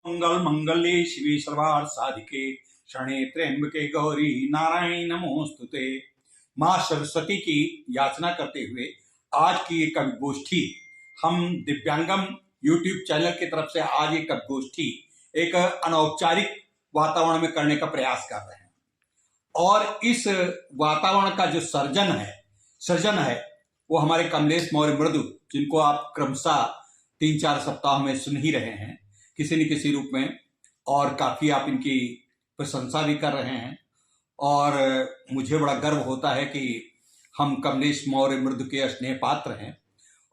मंगल मंगल्ये शिवे सर्वार्थ साधिके शरणे त्र्यंबके गौरी नारायणी नमोस्तुते। माँ सरस्वती की याचना करते हुए आज की ये कवि गोष्ठी हम दिव्यांगम यूट्यूब चैनल की तरफ से आज ये कवि गोष्ठी एक अनौपचारिक वातावरण में करने का प्रयास कर रहे हैं। और इस वातावरण का जो सृजन है वो हमारे कमलेश मौर्य मृदु, जिनको आप क्रमशः 3-4 सप्ताह में सुन ही रहे हैं किसी न किसी रूप में, और काफी आप इनकी प्रशंसा भी कर रहे हैं। और मुझे बड़ा गर्व होता है कि हम कमलेश मौर्य मृदु के स्नेह पात्र हैं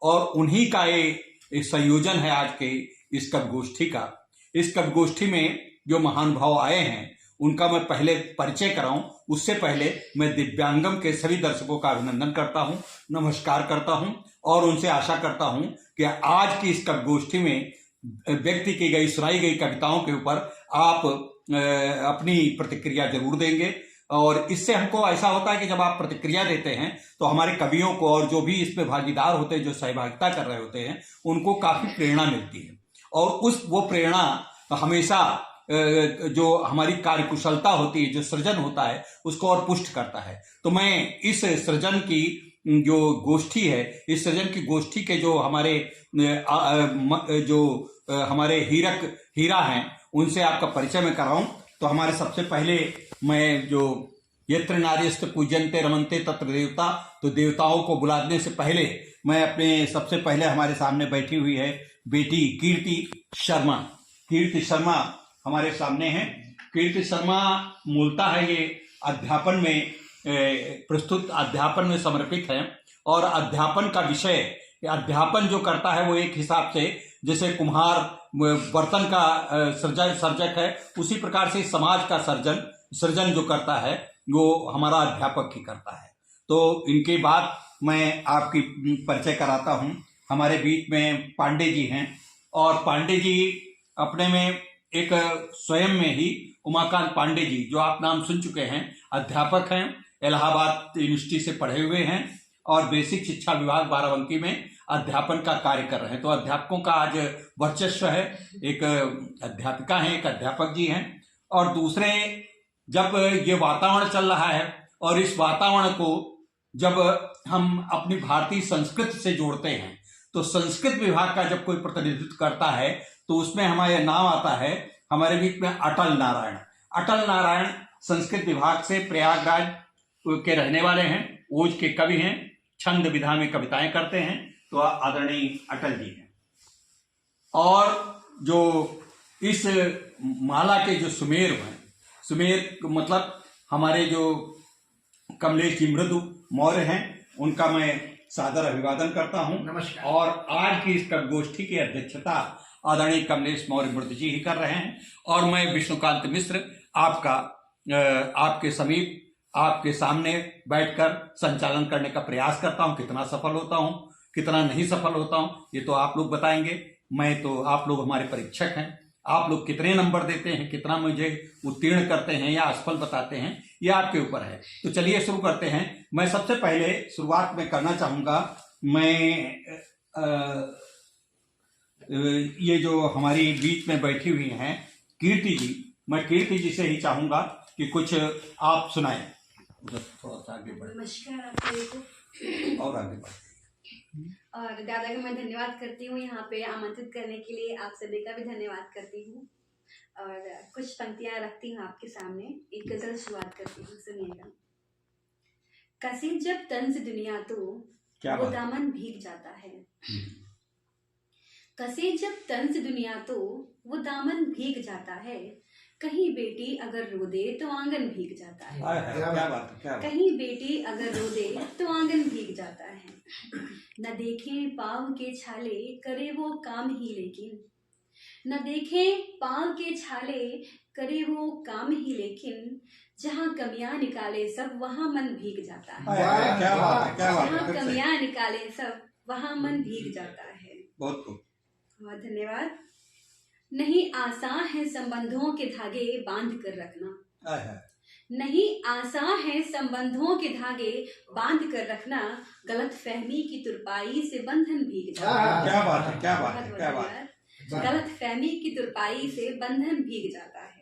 और उन्हीं का ये संयोजन है आज के इस कवि गोष्ठी का। इस कवि गोष्ठी में जो महानुभाव आए हैं उनका मैं पहले परिचय कराऊं, उससे पहले मैं दिव्यांगम के सभी दर्शकों का अभिनंदन करता हूं, नमस्कार करता हूं और उनसे आशा करता हूं कि आज की इस कवि गोष्ठी में व्यक्ति की गई सुनाई गई कविताओं के ऊपर आप अपनी प्रतिक्रिया जरूर देंगे। और इससे हमको ऐसा होता है कि जब आप प्रतिक्रिया देते हैं तो हमारे कवियों को और जो भी इसमें भागीदार होते हैं, जो सहभागिता कर रहे होते हैं, उनको काफी प्रेरणा मिलती है और वो प्रेरणा हमेशा जो हमारी कार्यकुशलता होती है, जो सृजन होता है, उसको और पुष्ट करता है। तो मैं इस सृजन की जो गोष्ठी है, इस सृजन की गोष्ठी के जो हमारे हीरा हैं, उनसे आपका परिचय मैं कराऊं। तो हमारे सबसे पहले मैं जो यत्र नार्यस्त पूज्यन्ते रमन्ते तत्र देवता, तो देवताओं को बुलाने से पहले मैं अपने सबसे पहले हमारे सामने बैठी हुई है बेटी कीर्ति शर्मा। कीर्ति शर्मा हमारे सामने है। कीर्ति शर्मा मूलतः है ये अध्यापन में समर्पित है और अध्यापन का विषय, अध्यापन जो करता है वो एक हिसाब से जैसे कुम्हार बर्तन का सर्जक है, उसी प्रकार से समाज का सृजन जो करता है वो हमारा अध्यापक ही करता है। तो इनके बाद मैं आपकी परिचय कराता हूँ। हमारे बीच में पांडे जी हैं और पांडे जी अपने में एक स्वयं में ही उमाकांत पांडे जी, जो आप नाम सुन चुके हैं, अध्यापक हैं, इलाहाबाद यूनिवर्सिटी से पढ़े हुए हैं और बेसिक शिक्षा विभाग बाराबंकी में अध्यापन का कार्य कर रहे हैं। तो अध्यापकों का आज वर्चस्व है। एक अध्यापिका हैं, एक अध्यापक जी हैं। और दूसरे, जब ये वातावरण चल रहा है और इस वातावरण को जब हम अपनी भारतीय संस्कृत से जोड़ते हैं, तो संस्कृत विभाग का जब कोई प्रतिनिधित्व करता है तो उसमें हमारा नाम आता है हमारे बीच में अटल नारायण। अटल नारायण संस्कृत विभाग से प्रयागराज के रहने वाले हैं, ओज के कवि हैं, छंद विधा में कविताएं करते हैं। तो आदरणीय अटल जी हैं। और जो इस माला के जो सुमेर हैं, सुमेर मतलब हमारे जो कमलेश जी मृदु मौर्य हैं, उनका मैं सादर अभिवादन करता हूं। नमस्कार। और आज की इस गोष्ठी की अध्यक्षता आदरणीय कमलेश मौर्य मृदु जी ही कर रहे हैं और मैं विष्णुकांत मिश्र आपके समीप, आपके सामने बैठकर संचालन करने का प्रयास करता हूं। कितना सफल होता हूं, कितना नहीं सफल होता हूं, ये तो आप लोग बताएंगे। आप लोग हमारे परीक्षक हैं। आप लोग कितने नंबर देते हैं, कितना मुझे उत्तीर्ण करते हैं या असफल बताते हैं, ये आपके ऊपर है। तो चलिए शुरू करते हैं। मैं सबसे पहले शुरुआत में करना चाहूंगा, ये जो हमारी बीच में बैठी हुई हैं कीर्ति जी, मैं कीर्ति जी से ही चाहूंगा कि कुछ आप सुनाएं। थोड़ा सा आगे बढ़े। नमस्कार आप सभी को। और आगे बढ़े। और दादा का मैं धन्यवाद करती हूँ यहाँ पे आमंत्रित करने के लिए। आप सभी का भी धन्यवाद करती हूँ और कुछ पंक्तियां रखती हूँ आपके सामने। एक गजल शुरुआत करती हूँ, सुनिएगा। कसी जब तंज दुनिया तो वो दामन भीग जाता है। कसी जब तंज दुनिया तो वो दामन भीग जाता है। कहीं बेटी अगर रो दे तो आंगन भीग जाता है। क्या बात है। कहीं बेटी अगर रो दे तो आंगन भीग जाता है। न देखें पाँव के छाले करे वो काम ही लेकिन, न देखें पाँव के छाले करे वो काम ही लेकिन, जहाँ कमियां निकाले सब वहाँ मन भीग जाता है। जहाँ कमियां निकाले सब वहाँ मन भीग जाता है। बहुत धन्यवाद। नहीं आसान है संबंधों के धागे बांध कर रखना। नहीं आसान है संबंधों के धागे बांध कर रखना। गलत फहमी की तुरपाई से बंधन भीग जाता है। क्या बात है, क्या बात है, क्या बात है। गलत फहमी की तुरपाई से बंधन भीग जाता है।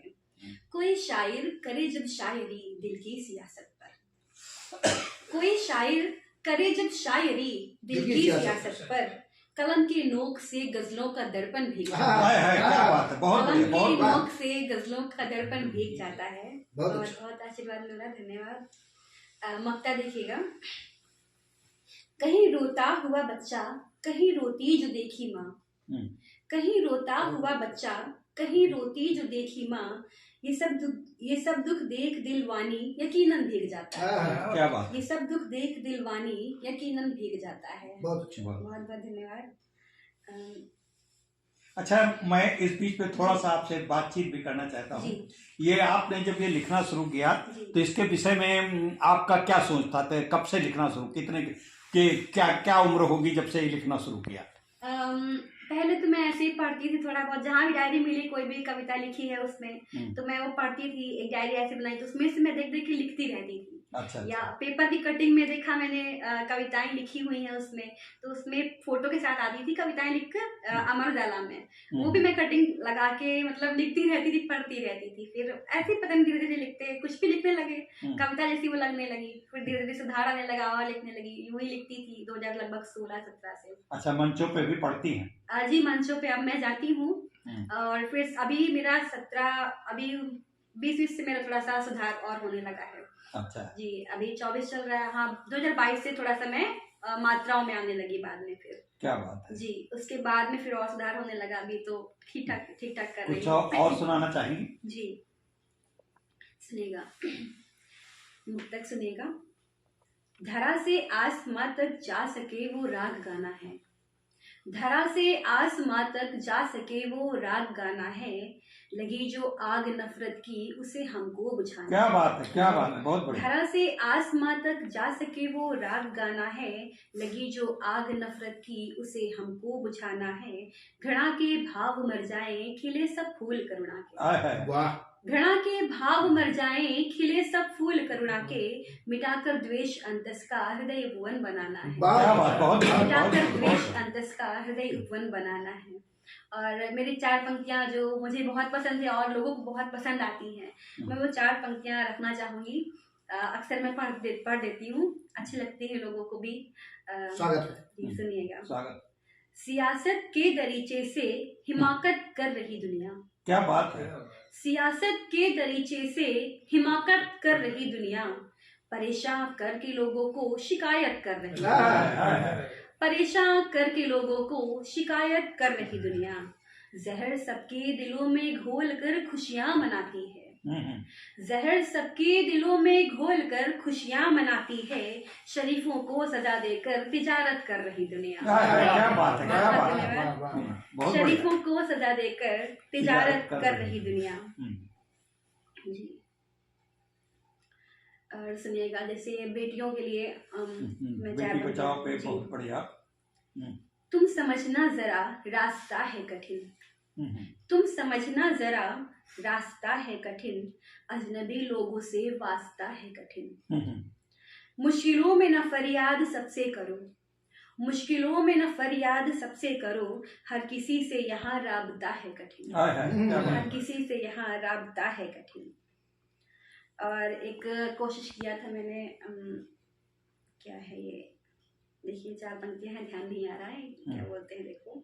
कोई शायर करे जब शायरी दिल की सियासत पर, कोई शायर करे जब शायरी दिल की सियासत पर, कलम की नोक से गजलों का दर्पण भीग जाता है। क्या बात है, बहुत कलम बढ़िया, बहुत की बढ़िया। नोक से गजलों का दर्पण भीग जाता है। बहुत बहुत अच्छा। बहुत आशीर्वाद मिला, धन्यवाद। मक्ता देखिएगा। कहीं रोता हुआ बच्चा, कहीं रोती जो देखी माँ, कहीं रोता हुआ बच्चा, कहीं रोती जो देखी माँ, ये सब दुख देख दिलवानी यकीनन भीग जाता है। क्या बात, ये सब दुख देख दिलवानी यकीनन भीग जाता है। बहुत अच्छा। बहुत। बहुत बहुत धन्यवाद। अच्छा, मैं इस बीच में थोड़ा सा आपसे बातचीत भी करना चाहता हूँ। जी ये आपने जब ये लिखना शुरू किया जी। तो इसके विषय में आपका क्या सोच था? तो कब से लिखना शुरू, कितने के क्या उम्र होगी जब से ये लिखना शुरू किया? पहले तो मैं ऐसे ही पढ़ती थी थोड़ा बहुत, जहाँ भी डायरी मिली, कोई भी कविता लिखी है उसमें तो मैं वो पढ़ती थी। एक डायरी ऐसे बनाई तो उसमें से मैं देख देख के लिखती रहती थी। अच्छा, या अच्छा। पेपर की कटिंग में देखा मैंने कविताएं लिखी हुई हैं उसमें, तो उसमें फोटो के साथ आती थी कविताएं लिखकर अमर उजाला में, वो भी मैं कटिंग लगा के मतलब लिखती रहती थी, पढ़ती रहती थी। फिर ऐसे ही पता नहीं धीरे धीरे लिखते कुछ भी लिखने लगे, कविता जैसी वो लगने लगी, फिर धीरे धीरे सुधार आने लगा और लिखने लगी। यूं ही लिखती थी 2016-17 से। अच्छा, मंचों पे भी पढ़ती हैं? जी, मंचों पे अब मैं जाती हूँ। और फिर अभी मेरा 20-20 से मेरा थोड़ा सा सुधार और होने लगा है। अच्छा जी, अभी 24 चल रहा है। हाँ, 2022 से थोड़ा सा मैं मात्राओं में आने लगी बाद में। फिर क्या बात है जी, उसके बाद में फिर और सुधार होने लगा। अभी तो ठीक ठाक कर रही कुछ हूँ। और सुनाना चाहेंगी? जी, सुनिएगा, मुक्तक सुनिएगा। धरा से आसमां तक जा सके वो राग गाना है, धरा से आसमां तक जा सके वो राग गाना है, लगी जो आग नफरत की उसे हमको बुझाना। क्या बात है, क्या बात है, बहुत बढ़िया। धरा से आसमां तक जा सके वो राग गाना है, लगी जो आग नफरत की उसे हमको बुझाना है, घृणा के भाव मर जाएं खिले सब फूल करुणा के। वाह। घृणा के भाव मर जाएं खिले सब फूल करुणा के, मिटाकर द्वेष अंतस का हृदय उपवन बनाना है। क्या बात, बहुत मिटाकर द्वेष अंतस का हृदय उपवन बनाना है। और मेरी 4 पंक्तियां जो मुझे बहुत पसंद है और लोगों को बहुत पसंद आती हैं, मैं वो 4 पंक्तियां रखना चाहूंगी। अक्सर मैं पढ़ देती हूँ, अच्छी लगती है लोगों को भी। स्वागत है। जी, सुनिएगा। स्वागत। सियासत के दरीचे से हिमाकत कर रही दुनिया, क्या बात है। सियासत के दरीचे से हिमाकत कर रही दुनिया, परेशान करके लोगों को शिकायत कर रही है, परेशान करके लोगों को शिकायत कर रही दुनिया, जहर सबके दिलों में घोल कर खुशियां मनाती है, जहर सबके दिलों में घोल कर खुशियां मनाती है, शरीफों को सजा देकर तिजारत कर रही दुनिया। क्या बात है, क्या बात है, बहुत बढ़िया। शरीफों को सजा देकर तिजारत कर रही दुनिया। जी, और सुनिएगा, जैसे बेटियों के लिए मैं बेटी बचाओ पे बहुत बढ़िया। तुम समझना जरा रास्ता है कठिन, तुम समझना जरा रास्ता है कठिन, अजनबी लोगों से वास्ता है कठिन, मुश्किलों में न फरियाद सबसे करो, मुश्किलों में न फरियाद सबसे करो, हर किसी से यहाँ राबता है कठिन, हर किसी से यहाँ राबता है कठिन। और एक कोशिश किया था मैंने, क्या है ये, देखिए 4 पंक्तियां हैं, ध्यान नहीं आ रहा है क्या बोलते हैं, देखो।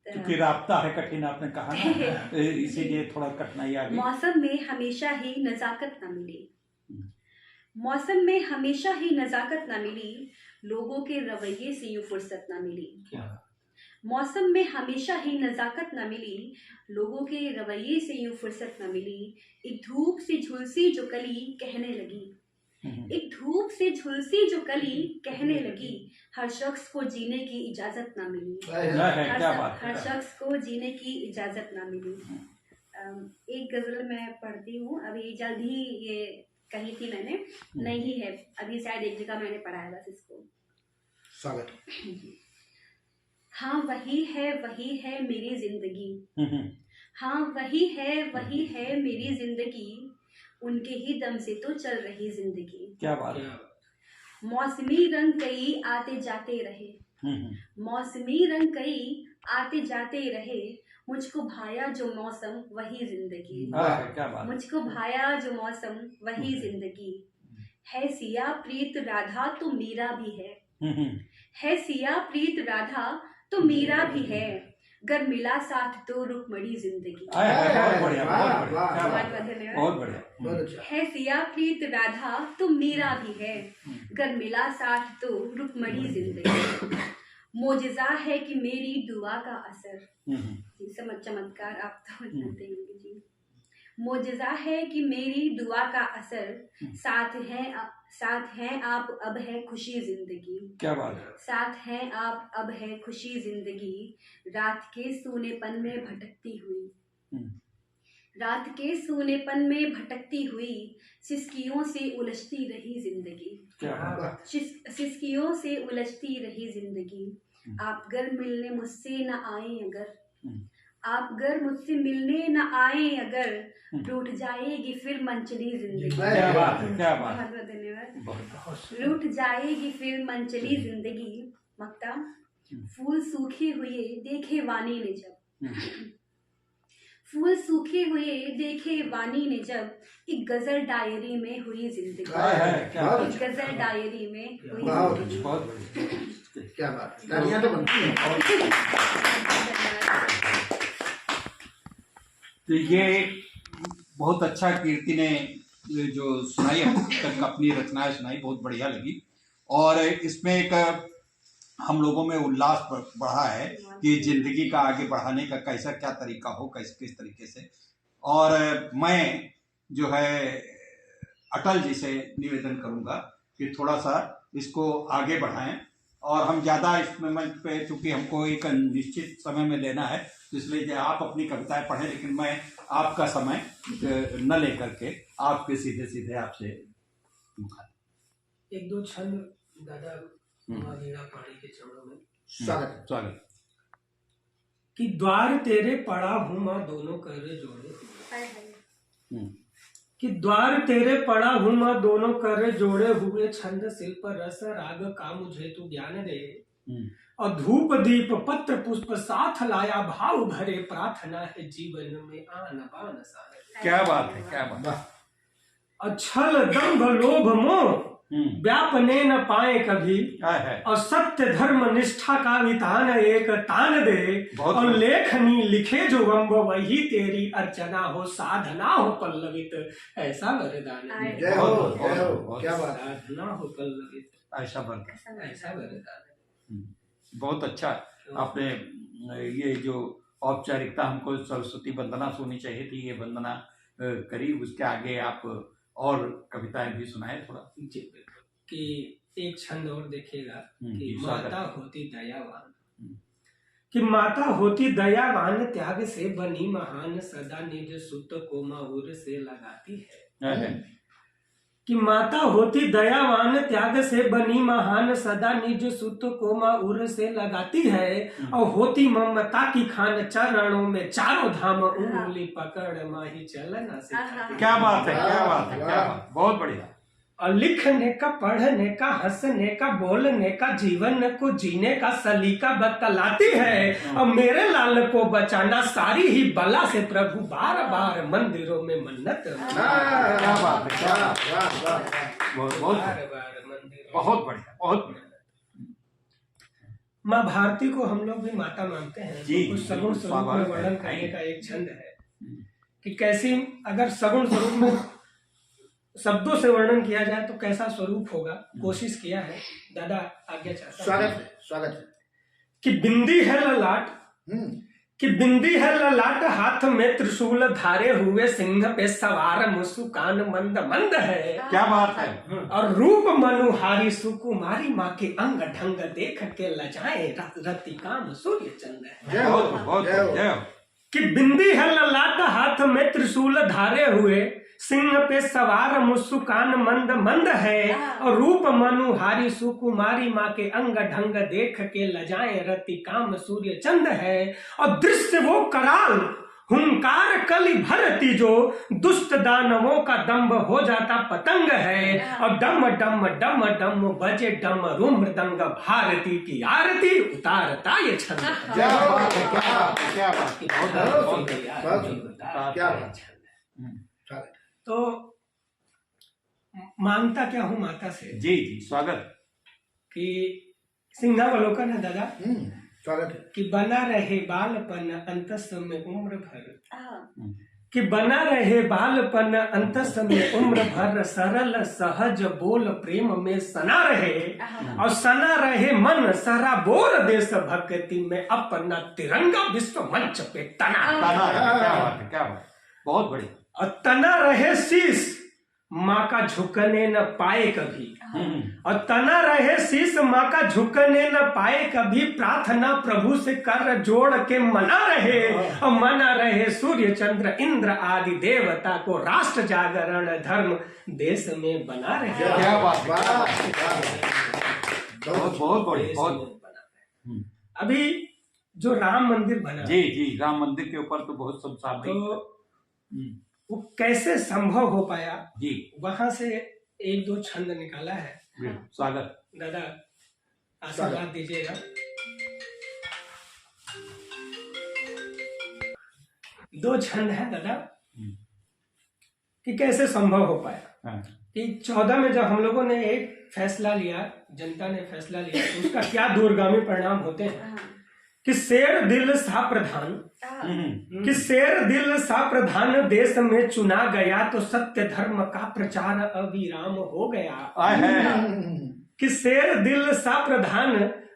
क्योंकि रास्ता है कठिन आपने कहा ना, इसीलिए थोड़ा कठिनाई आ गई। मौसम में हमेशा ही नजाकत न मिली, मौसम में हमेशा ही नजाकत न मिली, लोगों के रवैये से यूं फुर्सत न मिली, मौसम में हमेशा ही नजाकत न मिली, लोगों के रवैये से यूं फुर्सत न मिली, एक धूप से झुलसी जो कली कहने लगी, एक धूप से झुलसी जो कली कहने लगी, हर शख्स को जीने की इजाजत ना मिली, हर शख्स को जीने की इजाजत ना मिली। एक गजल मैं पढ़ती हूँ, अभी जल्द ही ये कही थी मैंने, नहीं है अभी, शायद एक जगह मैंने पढ़ा है बस इसको। स्वागत। हाँ वही है मेरी जिंदगी, हाँ वही है मेरी जिंदगी, उनके ही दम से तो चल रही जिंदगी। क्या बात है। मौसमी रंग कई आते जाते रहे, मौसमी रंग कई आते जाते रहे, मुझको भाया जो मौसम वही जिंदगी। क्या बात। मुझको भाया जो मौसम वही जिंदगी। है सिया प्रीत राधा तो मीरा भी है सिया प्रीत राधा तो मीरा भी है, गर मिला साथ तो रुक्मणी जिंदगी। बहुत बढ़िया, बहुत बढ़िया, क्या बात बहुत है, धन्यवाद। बहुत बढ़िया। बहुत अच्छा। है सिया प्रीत राधा तो मीरा भी है, गर मिला साथ तो रुक्मणी जिंदगी। मोजिजा है कि मेरी दुआ का असर, जी समझ चमत्कार आप तो जानते होंगे जी। मोजिजा है कि मेरी दुआ का असर, साथ हैं आप अब है खुशी जिंदगी। क्या बात है। साथ हैं आप अब है खुशी जिंदगी। रात के सूनेपन में भटकती हुई, रात के सूनेपन में भटकती हुई, सिसकियों से उलझती रही जिंदगी। क्या बात। सिसकियों से उलझती रही जिंदगी। आप घर मिलने मुझसे न आए अगर, आप घर मुझसे मिलने न आए अगर, रूठ जाएगी फिर मनचली जिंदगी। क्या बात है, क्या बात। बहुत बहुत धन्यवाद। रूठ जाएगी फिर मनचली जिंदगी। मक्ता फूल सूखे हुए देखे वाणी ने जब, फूल सूखे हुए देखे वाणी ने जब, एक गजल डायरी में हुई जिंदगी। एक गजल डायरी में हुई जिंदगी। क्या बात, तालियां तो बनती हैं। तो ये बहुत अच्छा कीर्ति ने जो सुनाई, अब तक अपनी रचनाएं सुनाई, बहुत बढ़िया लगी। और इसमें एक हम लोगों में उल्लास बढ़ा है कि जिंदगी का आगे बढ़ाने का कैसा क्या तरीका हो, किस तरीके से। और मैं जो है अटल जी से निवेदन करूंगा कि थोड़ा सा इसको आगे बढ़ाएं, और हम ज़्यादा इसमें मंच पे, चूँकि हमको एक निश्चित समय में लेना है, तो इसलिए आप अपनी कविताएं पढ़ें, लेकिन मैं आपका समय न लेकर के आपके सीधे आपसे एक दो छंद दादा मीरा पाणी के चरणों में। स्वागत। कि द्वार तेरे पड़ा हूँ माँ दोनों कर जोड़े, कि द्वार तेरे पड़ा हूँ माँ दोनों कर जोड़े हुए, छंद शिल्प रस राग का मुझे तू ज्ञान दे, और धूप दीप पत्र पुष्प साथ लाया, भाव भरे प्रार्थना है जीवन में आन बान सा। क्या बात है, क्या बात। छल दंभ लोभ मोह व्यापने न पाए कभी, और सत्य धर्म निष्ठा का वितान एक तान दे, और लेखनी लिखे जो अम्ब वही तेरी अर्चना हो, साधना हो पल्लवित ऐसा वरदान। जय हो, क्या बात। साधना हो पल्लवित ऐसा वरदान, ऐसा वरदान। बहुत अच्छा। आपने ये जो औपचारिकता हमको सरस्वती वंदना सुननी चाहिए थी, ये वंदना करी, उसके आगे आप और कविताएं भी सुनाए थोड़ा। जी बिल्कुल। कि एक छंद और देखिएगा कि माता होती दयावान, कि माता होती दयावान, त्याग से बनी महान, सदा निज सुत को माहुर से लगाती है। कि माता होती दयावान, त्याग से बनी महान, सदा निज सुत को माहुर से लगाती है, और होती ममता की खान, चरणों में चारों धाम उंगली पकड़ माही चलना सिखाती। क्या बात है, क्या बात है, क्या बात। बहुत बढ़िया। और लिखने का, पढ़ने का, हंसने का, बोलने का, जीवन को जीने का सलीका बतलाती है, और मेरे लाल को बचाना सारी ही बला से प्रभु बार बार मंदिरों में मन्नत। क्या बात है, क्या बात। बहुत बहुत बढ़िया, बहुत बढ़िया। माँ भारती को हम लोग भी माता मानते हैं। कुछ सगुण स्वरूप में वर्णन करने का एक छंद है कि कैसी, अगर सगुण स्वरूप में शब्दों से वर्णन किया जाए तो कैसा स्वरूप होगा, कोशिश किया है। दादा आज्ञा चाहता हूं। स्वागत है। कि बिंदी है ललाट, कि बिंदी है ललाट, हाथ में त्रिशूल धारे हुए, सिंह पे सवार मुस्कान मंद मंद है। क्या बात है। और रूप मनुहारी सुकुमारी, माँ के अंग ढंग देख के लजाए रति काम सूर्य चंद्र। जय हो, जय हो। कि बिंदी है ललाट, हाथ में त्रिशूल धारे हुए, सिंह पे सवार मुस्कान मंद मंद है, और रूप मनुहारी सुकुमारी, माँ के अंग ढंग देख के लजाए रति काम सूर्य चंद है। और दृश्य वो कराल हुंकार कली भरती जो, दुष्ट दानवों का दंभ हो जाता पतंग है। और डम डम डम डम बजे डमरू मृदंग, भारती की आरती उतारता ये छंद। क्या बात है, क्या बात है, क्या बात है, बहुत क्या बात है। तो मांगता क्या हूँ माता से जी जी स्वागत। कि सिंहावलोकन है दादा, स्वागत है। कि बना रहे बालपन अंतस में उम्र भर, हाँ, कि बना रहे बालपन अंतस में उम्र भर, सरल सहज बोल प्रेम में सना रहे, और सना रहे मन सारा बोल देश भक्ति में, अपना तिरंगा विश्व मंच पे तना। क्या बात है, क्या बात है, बहुत बढ़िया। और तना रहे शीश माँ का झुकने न पाए कभी, और तना रहे शीश माँ का झुकने न पाए कभी, प्रार्थना प्रभु से कर जोड़ के मना रहे, और मना रहे सूर्य चंद्र इंद्र आदि देवता को, राष्ट्र जागरण धर्म देश में बना रहे। क्या बात है, बहुत बहुत बढ़िया, देश बहुत। में बना रहे। अभी जो राम मंदिर बना जी जी, राम मंदिर के ऊपर तो बहुत सब सामने तो वो कैसे संभव हो पाया, जी वहां से एक दो छंद निकाला है। स्वागत। दादा आशीर्वाद दीजिएगा। दो छंद है दादा, कि कैसे संभव हो पाया। हाँ। कि 14 में जब हम लोगों ने एक फैसला लिया, जनता ने फैसला लिया, तो उसका क्या दूरगामी परिणाम होते हैं। कि शेर दिल सा प्रधान, कि शेर दिल सा प्रधान देश में चुना गया, तो सत्य धर्म का प्रचार अविराम हो गया। कि शेर दिल सा प्रधान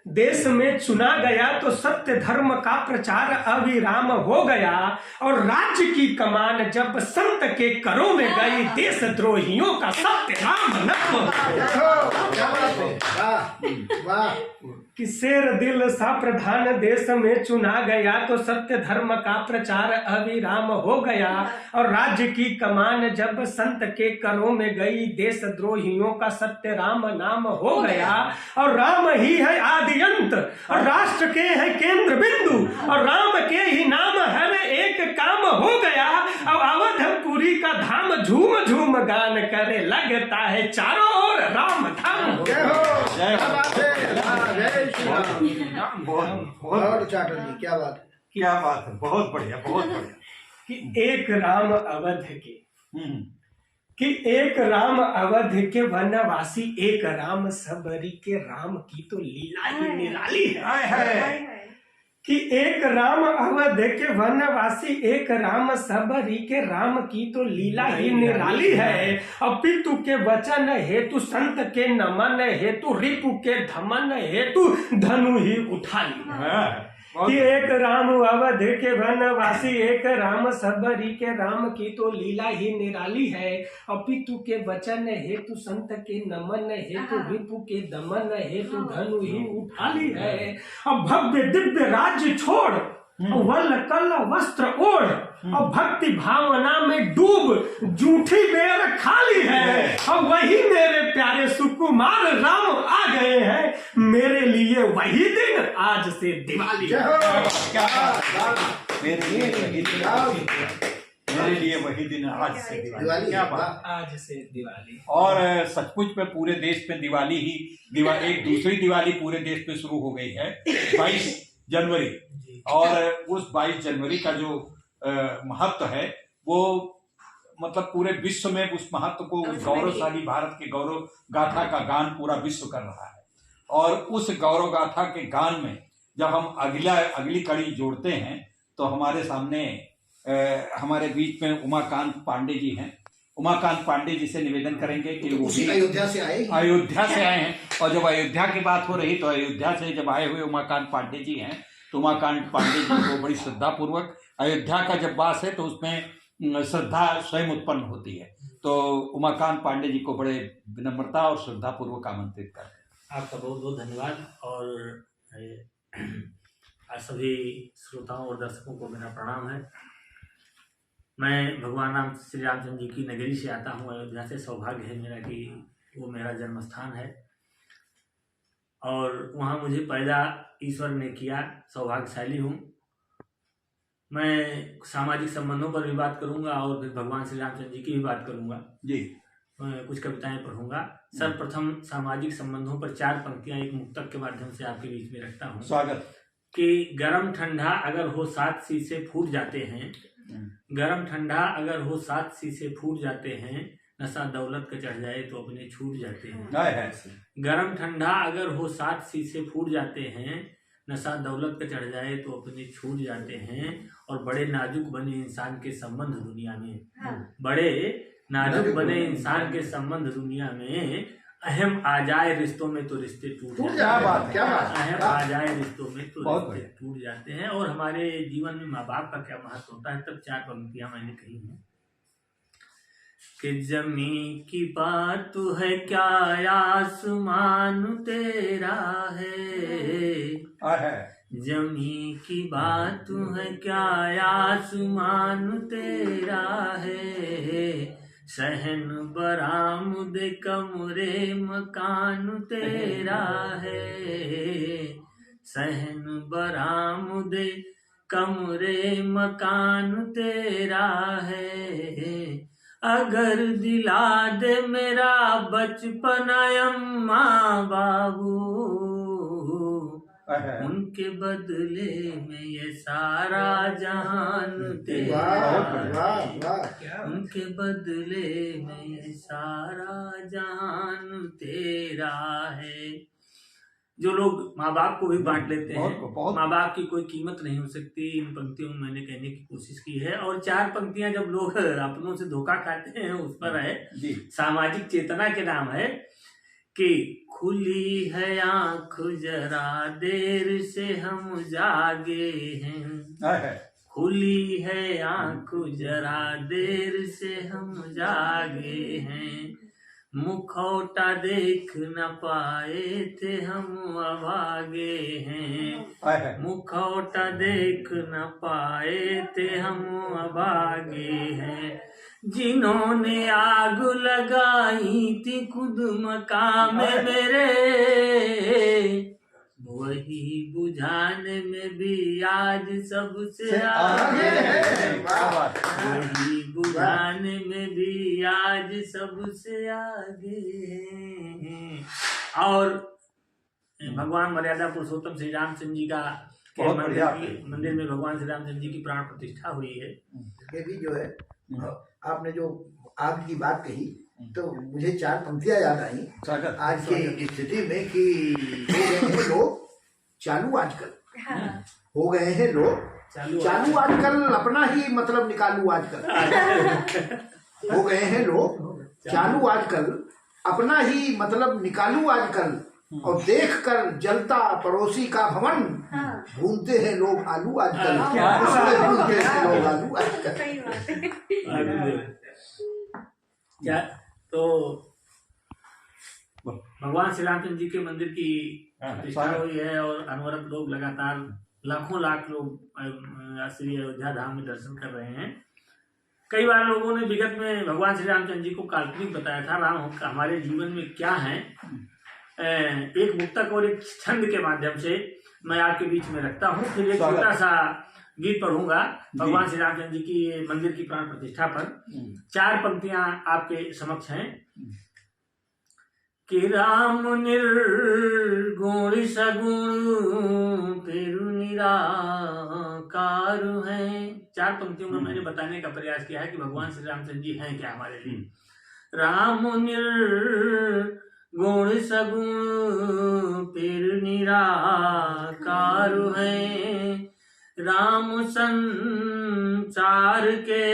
देश में चुना गया, तो सत्य धर्म का प्रचार अविराम हो गया, और राज्य की कमान जब संत के करों में गई, देशद्रोहियों का सत्य राम नाम। वाह। कि शेर दिल सा प्रधान देश में चुना गया, तो सत्य धर्म का प्रचार अविराम हो गया, और राज्य की कमान जब संत के करों में गई, देशद्रोहियों का सत्य राम नाम हो गया, और राम ही है आदि अंत, और राष्ट्र के है केंद्र बिंदु, और राम के ही नाम है एक काम हो गया, और अवधपुरी का धाम झूम झूम गान करे, लगता है चारों ओर राम धाम। जय हो, जय क्या हो। बात है, जय श्री राम। बहुत चाटर्जी जी, क्या बात है। क्या बात है, बहुत बढ़िया, बहुत बढ़िया। कि एक राम अवध के, कि एक राम अवध के वनवासी, एक राम सबरी के, राम की तो लीला ही निराली है। कि एक राम अवध के वनवासी, एक राम सबरी के, राम की तो लीला ही निराली है। और पितु के वचन हेतु, संत के नमन हेतु, रिपु के धमन हेतु, धनु ही उठा ली। कि एक राम अवध के वनवासी, एक राम सबरी के, राम की तो लीला ही निराली है। और पितु के वचन हेतु, संत के नमन हेतु, रिपु के दमन हेतु, धनु ही उठा ली है। और भव्य दिव्य राज्य छोड़, वल कल वस्त्र ओढ़, और भक्ति भावना में डूब, जूठी बेर खाली है। और वही मेरे प्यारे सुकुमार राम आ गए हैं, मेरे लिए वही दिन आज से दिवाली। जय हो, क्या मेरे लिए वही दिन, मेरे लिए वही दिन आज से दिवाली। क्या बात। आज से दिवाली। और सचमुच में पूरे देश में दिवाली ही एक दूसरी दिवाली पूरे देश में शुरू हो गई है 22 जनवरी। और उस 22 जनवरी का जो महत्व है, वो मतलब पूरे विश्व में उस महत्व को, गौरवशाली भारत के गौरव गाथा का गान पूरा विश्व कर रहा है। और उस गौरव गाथा के गान में जब हम अगली कड़ी जोड़ते हैं, तो हमारे सामने हमारे बीच में उमाकांत पांडे जी हैं। उमाकांत पांडे जी से निवेदन करेंगे कि वो भी अयोध्या से आए हैं। और जब अयोध्या की बात हो रही, तो अयोध्या से जब आए हुए उमाकांत पांडे जी हैं, तो उमाकांत पांडे जी को बड़ी श्रद्धा पूर्वक, अयोध्या का जब वास है तो उसमें श्रद्धा स्वयं उत्पन्न होती है। तो उमाकांत पांडे जी को बड़े विनम्रता और श्रद्धा पूर्वक आमंत्रित करते हैं। आपका बहुत बहुत धन्यवाद। और सभी श्रोताओं और दर्शकों को मेरा प्रणाम है। मैं भगवान राम श्री रामचंद्र जी की नगरी से आता हूँ, अयोध्या से। सौभाग्य है मेरा कि वो मेरा जन्म स्थान है, और वहाँ मुझे पैदा ईश्वर ने किया। सौभाग्यशाली हूँ। मैं सामाजिक संबंधों पर भी बात करूंगा और फिर भगवान श्री रामचंद्र जी की भी बात करूंगा जी। कुछ कविताएं पढ़ूंगा। सर्वप्रथम सामाजिक संबंधों पर 4 पंक्तियां एक मुक्तक के माध्यम से आपके बीच में रखता हूँ। स्वागत। कि गरम ठंडा अगर हो 7 शीशे फूट जाते हैं, गरम ठंडा अगर हो 7 शीशे फूट जाते हैं, नशा दौलत का चढ़ जाए तो अपने छूट जाते हैं। गरम ठंडा अगर हो 7 शीशे फूट जाते हैं, नशा दौलत का चढ़ जाए तो अपने छूट जाते हैं। और बड़े नाजुक बने इंसान के संबंध दुनिया में, बड़े नाजुक बने इंसान के संबंध दुनिया में, अहम आ जाए रिश्तों में तो रिश्ते टूट जाते हैं। अहम आ जाए रिश्तों में तो रिश्ते टूट जाते हैं। और हमारे जीवन में माँ बाप का क्या महत्व होता है, तब 4 पंक्तियां मैंने कही हैं कि जमी की बात है क्या आसमान तेरा है, जमी की बात है क्या आसमान तेरा है, सहन बरामद कमरे मकान तेरा है, सहन बरामद कमरे मकान तेरा है। अगर दिला दे मेरा बचपन अम्मा बाबू, उनके बदले में ये सारा जहान तेरा है, उनके बदले में ये सारा जहान तेरा है। जो लोग माँ बाप को भी बांट लेते हैं, माँ बाप की कोई कीमत नहीं हो सकती, इन पंक्तियों में मैंने कहने की कोशिश की है। और 4 पंक्तियां जब लोग अपनों से धोखा खाते हैं उस पर है सामाजिक चेतना के नाम है कि खुली है आँख जरा देर से हम जागे हैं, खुली है आँख जरा देर से हम जागे हैं, मुखौटा देख न पाए थे हम अभागे हैं, मुखौटा देख न पाए थे हम अभागे हैं। जिन्होंने आग लगाई थी खुद मकाम मेरे, वही बुझाने में भी आज सबसे आगे है, वही बुझाने में भी आज सबसे आगे है। और भगवान मर्यादा पुरुषोत्तम श्री रामचंद्र जी का मंदिर में भगवान श्री रामचंद्र जी की प्राण प्रतिष्ठा हुई है। ये भी जो है आपने जो आग की बात कही तो मुझे 4 पंक्तियां याद आई आज की स्थिति में कि हो गए हैं लोग चालू आजकल, हो गए हैं लोग चालू आजकल, अपना ही मतलब निकालू आजकल, हो गए हैं लोग चालू आजकल, अपना ही मतलब निकालू आजकल, और देख कर जलता पड़ोसी का भवन, भूनते हैं लोग आलू आजकल, उसमें भूनते हैं लोग आलू आजकल। क्या तो भगवान श्री रामचंद्र जी के मंदिर की प्रतिष्ठा हुई है और अनवरत लोग लगातार लाखों लाख लोग श्री अयोध्या धाम में दर्शन कर रहे हैं। कई बार लोगों ने विगत में भगवान श्री रामचंद्र जी को काल्पनिक बताया था, राम हमारे जीवन में क्या है। एक मुक्तक और एक छंद के माध्यम से मैं आपके बीच में रखता हूँ, फिर एक छोटा सा गीत पढ़ूंगा भगवान श्री रामचंद्र जी की मंदिर की प्राण प्रतिष्ठा पर। 4 पंक्तियां आपके समक्ष हैं कि राम निर्गुण सगुण फिर निराकार है। 4 पंक्तियों में मैंने बताने का प्रयास किया है कि भगवान श्री रामचंद्र जी हैं क्या हमारे लिए। राम निर्गुण सगुण फिर निराकार है, राम संसार के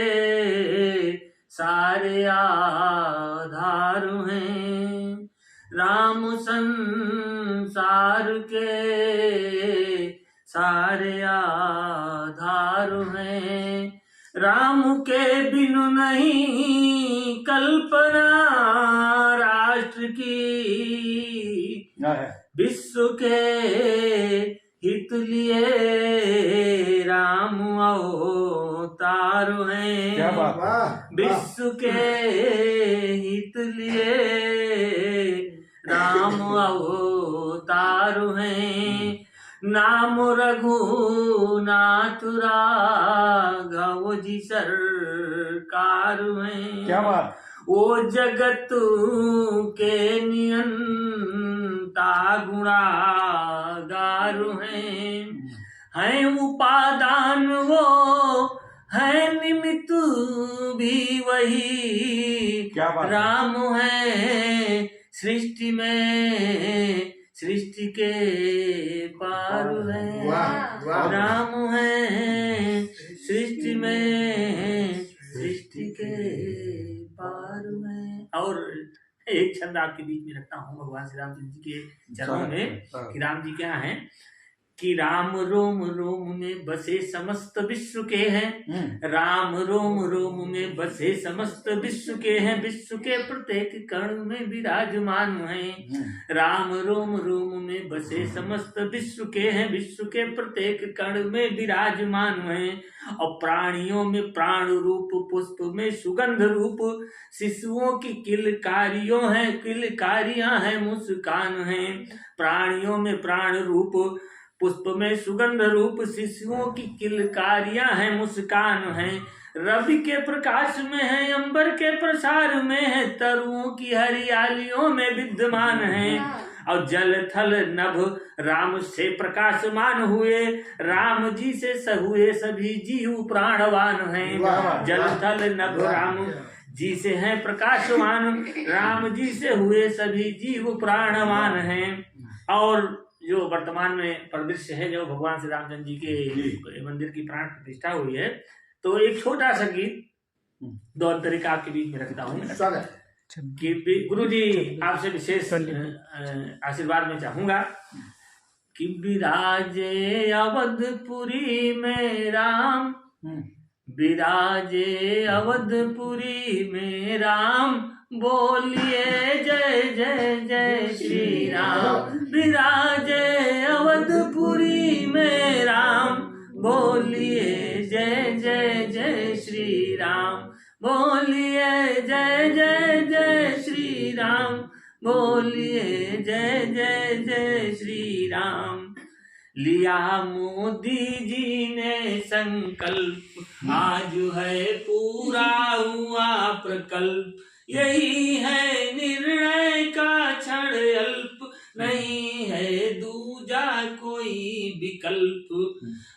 सारे आधार हैं, राम संसार के सारे आधार हैं, राम के बिनु नहीं कल्पना राष्ट्र की, विश्व के हित लिए राम अवतार हैं, विश्व के हित लिए राम अवतार हैं, नाम रघुनाथ राघव जी सरकार में। क्या बात। वो जगत के नियंता गुणागार हैं उपादान वो है निमित्त भी वही। क्या बात। राम है सृष्टि में सृष्टि के पार है। राम है सृष्टि में सृष्टि के पार में। और एक छंद आपके बीच में रखता हूँ भगवान श्री रामचंद्र जी के चरणों में कि राम जी क्या हैं कि राम रोम रोम में बसे समस्त विश्व के हैं। राम रोम रोम में बसे समस्त विश्व के हैं। विश्व के प्रत्येक कण में विराजमान हैं। राम रोम रोम में बसे समस्त विश्व के हैं। विश्व के प्रत्येक कण में विराजमान हैं। और प्राणियों में प्राण रूप, पुष्प में सुगंध रूप, शिशुओं की किलकारियों हैं, किलकारियां हैं, मुस्कान हैं। प्राणियों में प्राण रूप, पुष्प में सुगंध रूप, शिशुओं की किलकारियां हैं, मुस्कान हैं। रवि के प्रकाश में है, अंबर के प्रसार में है, तरुओं की हरियालियों में विद्यमान है। और जल थल नभ राम से प्रकाशमान हुए। राम जी से हुए सभी जीव प्राणवान हैं। जल थल नभ राम जी से हैं प्रकाशमान। राम जी से हुए सभी जीव प्राणवान हैं। और जो वर्तमान में परिदृश्य है, जो भगवान श्री रामचंद्र जी के मंदिर की प्राण प्रतिष्ठा हुई है, तो एक छोटा सा गीत दो अंतरिका आपके बीच में रखता हूँ कि गुरु जी आपसे विशेष आशीर्वाद में चाहूंगा कि विराजे अवधपुरी में राम, विराजे अवधपुरी में राम, बोलिए जय जय जय श्री राम। विराजे अवधपुरी में राम, बोलिए जय जय जय श्री राम। बोलिए जय जय जय श्री राम। बोलिए जय जय जय श्री राम। लिया मोदी जी ने संकल्प, आज है पूरा हुआ प्रकल्प। यही है निर्णय का क्षण अल्प, नहीं है दूजा कोई विकल्प।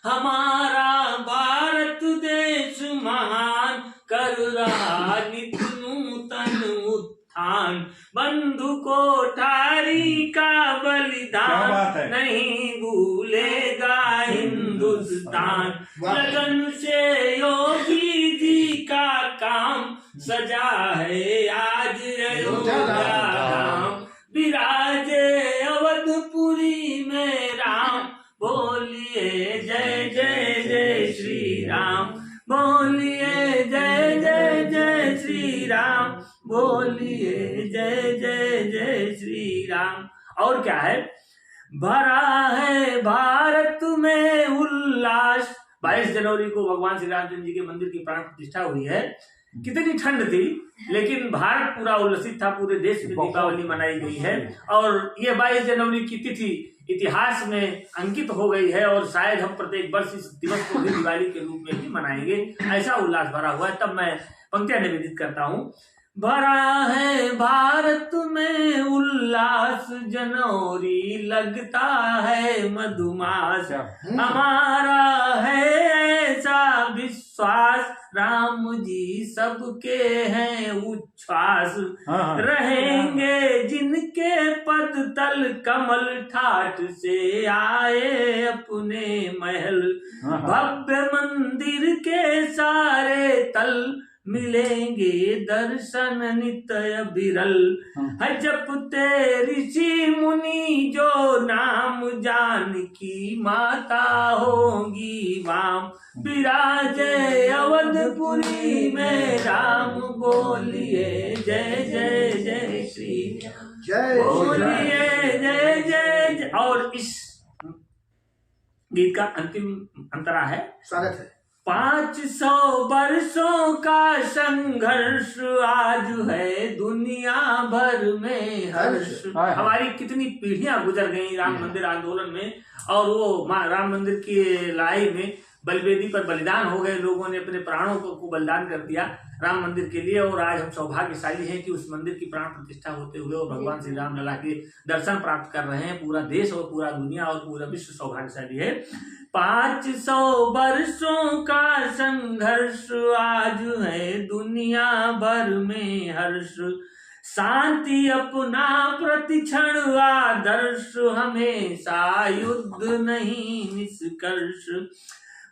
हमारा भारत देश महान, कर रहा नित नूतन उत्थान। बंधु कोठारी का बलिदान नहीं भूलेगा हिंदुस्तान। लगन से योगी जी का काम, सजा है आज अयोध्या धाम। विराजे अवधपुरी में राम, बोलिए जय जय जय श्री राम। बोलिए जय जय जय श्री राम। बोलिए जय जय जय श्री राम। और क्या है, भरा है भारत में उल्लास। 22 जनवरी को भगवान श्री रामचंद्र जी के मंदिर की प्राण प्रतिष्ठा हुई है। कितनी ठंड थी, लेकिन भारत पूरा उल्लसित था। पूरे देश में दीपावली मनाई गई है और ये 22 जनवरी की तिथि इतिहास में अंकित हो गई है। और शायद हम प्रत्येक वर्ष इस दिवस को भी दिवाली के रूप में भी मनाएंगे। ऐसा उल्लास भरा हुआ है। तब मैं पंक्तियां निवेदित करता हूँ। भरा है भारत में उल्लास, जनवरी लगता है मधुमास। हमारा है ऐसा विश्वास, राम जी सबके हैं उच्छ्वास। रहेंगे जिनके पद तल, कमल ठाठ से आए अपने महल। भव्य मंदिर के सारे तल, मिलेंगे दर्शन नित्य बिरल। है जपते ऋषि मुनि जो नाम, जानकी माता होगी वाम। विराजे अवधपुरी में राम, बोलिए जय जय जय श्री जय। बोलिए जय जय जय। और इस गीत का अंतिम अंतरा है, स्वागत है। 500 वर्षों का संघर्ष आज है दुनिया भर में हर्ष। हमारी कितनी पीढ़ियां गुजर गई राम मंदिर आंदोलन में, और वो राम मंदिर की लड़ाई में बलवेदी पर बलिदान हो गए, लोगों ने अपने प्राणों को बलिदान कर दिया राम मंदिर के लिए। और आज हम सौभाग्यशाली हैं कि उस मंदिर की प्राण प्रतिष्ठा होते हुए और भगवान श्री राम लला के दर्शन प्राप्त कर रहे हैं। पूरा देश और पूरा दुनिया और पूरा विश्व सौभाग्यशाली है। 500 वर्षों का संघर्ष आज है दुनिया भर में हर्ष। शांति अपना प्रतिक्षण आदर्श, हमेशा युद्ध नहीं निष्कर्ष।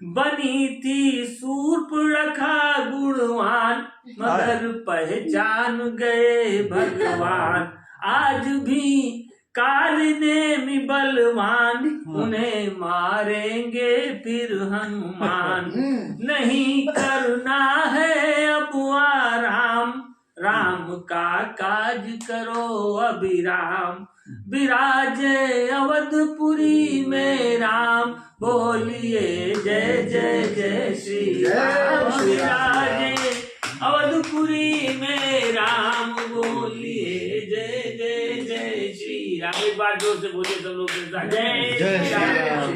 बनी थी शूर्पणखा गुणवान, मगर पहचान गए भगवान। आज भी काल ने बलवान, उन्हें मारेंगे फिर हनुमान। नहीं करना है अब आराम, राम का काज करो अभिराम। विराजे अवधपुरी में राम, बोलिए जय जय जय श्री राम। विराजे अवधपुरी में राम, बोलिए जय जय जय श्री राम। एक बार जोर से बोलिए सब लोग, जय जय श्री राम।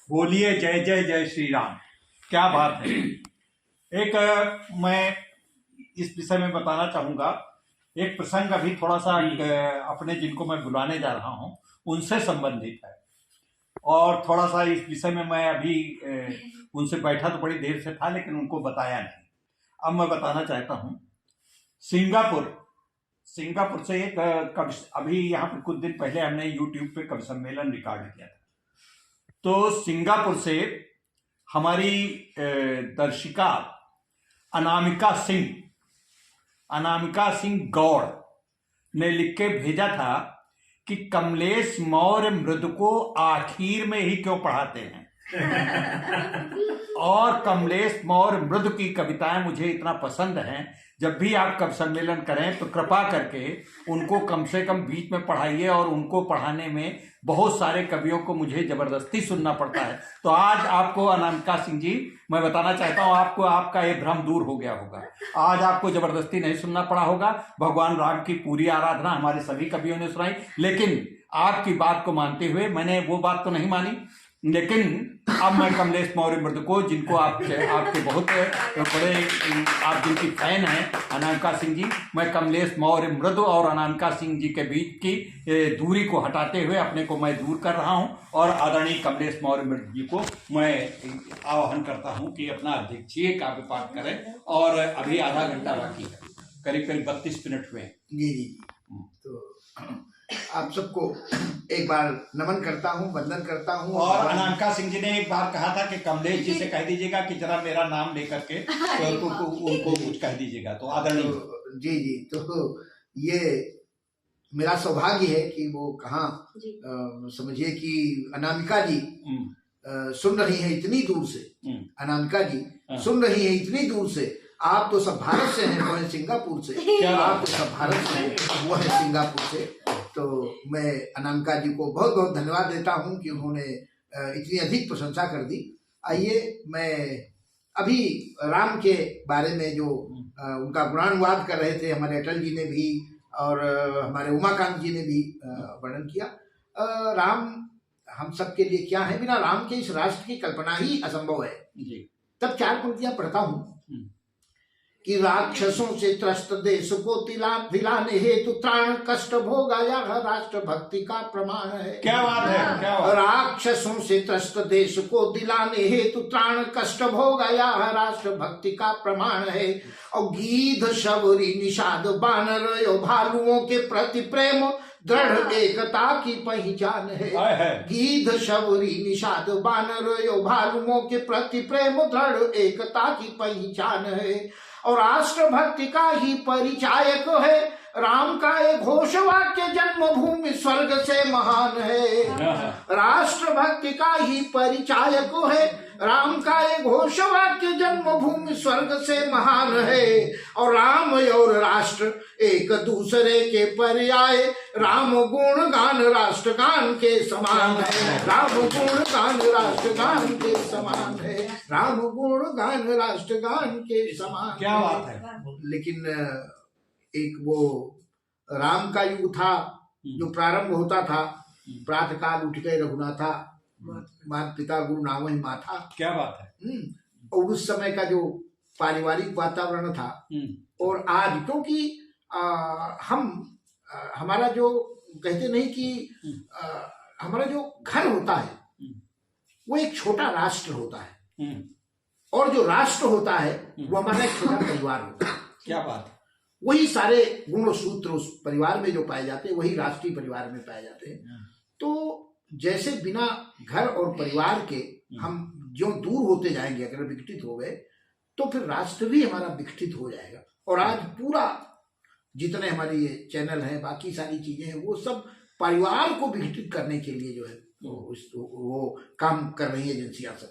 बोलिए जय जय जय श्री राम। क्या बात है। एक मैं इस विषय में बताना चाहूंगा, एक प्रसंग अभी थोड़ा सा अपने जिनको मैं बुलाने जा रहा हूं उनसे संबंधित है, और थोड़ा सा इस विषय में मैं अभी उनसे बैठा तो बड़ी देर से था लेकिन उनको बताया नहीं। अब मैं बताना चाहता हूं, सिंगापुर से एक कवि, अभी यहाँ पे कुछ दिन पहले हमने यूट्यूब पे कवि सम्मेलन रिकॉर्ड किया था, तो सिंगापुर से हमारी दर्शिका अनामिका सिंह गौड़ ने लिख के भेजा था कि कमलेश मौर्य मृद को आखिर में ही क्यों पढ़ाते हैं। और कमलेश मौर्य मृद की कविताएं मुझे इतना पसंद हैं, जब भी आप कवि सम्मेलन करें तो कृपा करके उनको कम से कम बीच में पढ़ाइए। और उनको पढ़ाने में बहुत सारे कवियों को मुझे जबरदस्ती सुनना पड़ता है। तो आज आपको अनामिका सिंह जी मैं बताना चाहता हूँ, आपको आपका ये भ्रम दूर हो गया होगा। आज आपको जबरदस्ती नहीं सुनना पड़ा होगा। भगवान राम की पूरी आराधना हमारे सभी कवियों ने सुनाई, लेकिन आपकी बात को मानते हुए मैंने वो बात तो नहीं मानी। लेकिन अब मैं कमलेश मौर्य मृद को, जिनको आपके बहुत बड़े, आप जिनकी फैन हैं अनामिका सिंह जी, मैं कमलेश मौर्य मृद और अनामिका सिंह जी के बीच की दूरी को हटाते हुए अपने को मैं दूर कर रहा हूं, और आदरणीय कमलेश मौर्य मृद जी को मैं आह्वान करता हूं कि अपना अध्यक्षीय काव्य पाठ करें। और अभी आधा घंटा बाकी है, करीब 32 मिनट हुए। जी। तो आप सबको एक बार नमन करता हूँ, वंदन करता हूँ। और अनामिका सिंह जी ने एक बार कहा था कि कमलेश जी से कह दीजिएगा कि जरा मेरा नाम लेकर के तो उनको कुछ कह दीजिएगा। तो आदरणीय जी, तो ये मेरा सौभाग्य है कि वो कहाँ समझिए कि अनामिका जी सुन रही है इतनी दूर से। अनामिका जी सुन रही है इतनी दूर से। आप तो सब भारत से हैं, वो है सिंगापुर से। आप तो सब भारत से हैं, वो है सिंगापुर से। तो मैं अनामिका जी को बहुत बहुत धन्यवाद देता हूं कि उन्होंने इतनी अधिक प्रशंसा कर दी। आइए, मैं अभी राम के बारे में जो उनका गुणानुवाद कर रहे थे हमारे अटल जी ने भी और हमारे उमाकांत जी ने भी वर्णन किया। राम हम सब के लिए क्या है, बिना राम के इस राष्ट्र की कल्पना ही असंभव है। तब 4 पंक्तियां पढ़ता हूं कि राक्षसों से त्रस्त देश को दिलाने हेतु त्राण कष्ट भोगा यह राष्ट्र भक्ति का प्रमाण है। क्या बात है, क्या बात। राक्षसों से त्रस्त देश को दिलाने हेतु त्राण कष्ट भोगा यह राष्ट्र भक्ति का प्रमाण है। और गीध शबरी निषाद बानर भालुओं के प्रति प्रेम दृढ़ एकता की पहचान है। गीध शबरी निषाद बानर भालुओं के प्रति प्रेम दृढ़ एकता की पहचान है। और राष्ट्र भक्ति का ही परिचायक है राम का एक घोष वाक्य जन्मभूमि स्वर्ग से महान है, राष्ट्र भक्ति का ही परिचायक है। राम का एक घोष वाक्य जन्मभूमि स्वर्ग से महान है, और राम और राष्ट्र एक दूसरे के पर्याय। राम गुण गान राष्ट्रगान के समान है, राम गुण गान राष्ट्रगान के समान है, राम गुण गान राष्ट्रगान के समान। क्या बात है। लेकिन एक वो राम का युग था जो प्रारंभ होता था, प्रातः काल उठ गए रघुनाथा, मात पिता गुरु नाम ही माथा। क्या बात है। और उस समय का जो पारिवारिक वातावरण था, और आज क्योंकि हमारा जो कहते नहीं कि हमारा जो घर होता है वो एक छोटा राष्ट्र होता है, और जो राष्ट्र होता है वो हमारा एक छोटा परिवार होता है। क्या बात है। वही सारे गुण सूत्र उस परिवार में जो पाए जाते हैं वही राष्ट्रीय परिवार में पाए जाते हैं। तो जैसे बिना घर और परिवार के हम जो दूर होते जाएंगे, अगर विकसित हो गए, तो फिर राष्ट्र भी हमारा विकसित हो जाएगा। और आज पूरा जितने हमारे ये चैनल हैं, बाकी सारी चीजें हैं, वो सब परिवार को विकसित करने के लिए जो है वो काम कर रही है एजेंसियां सब।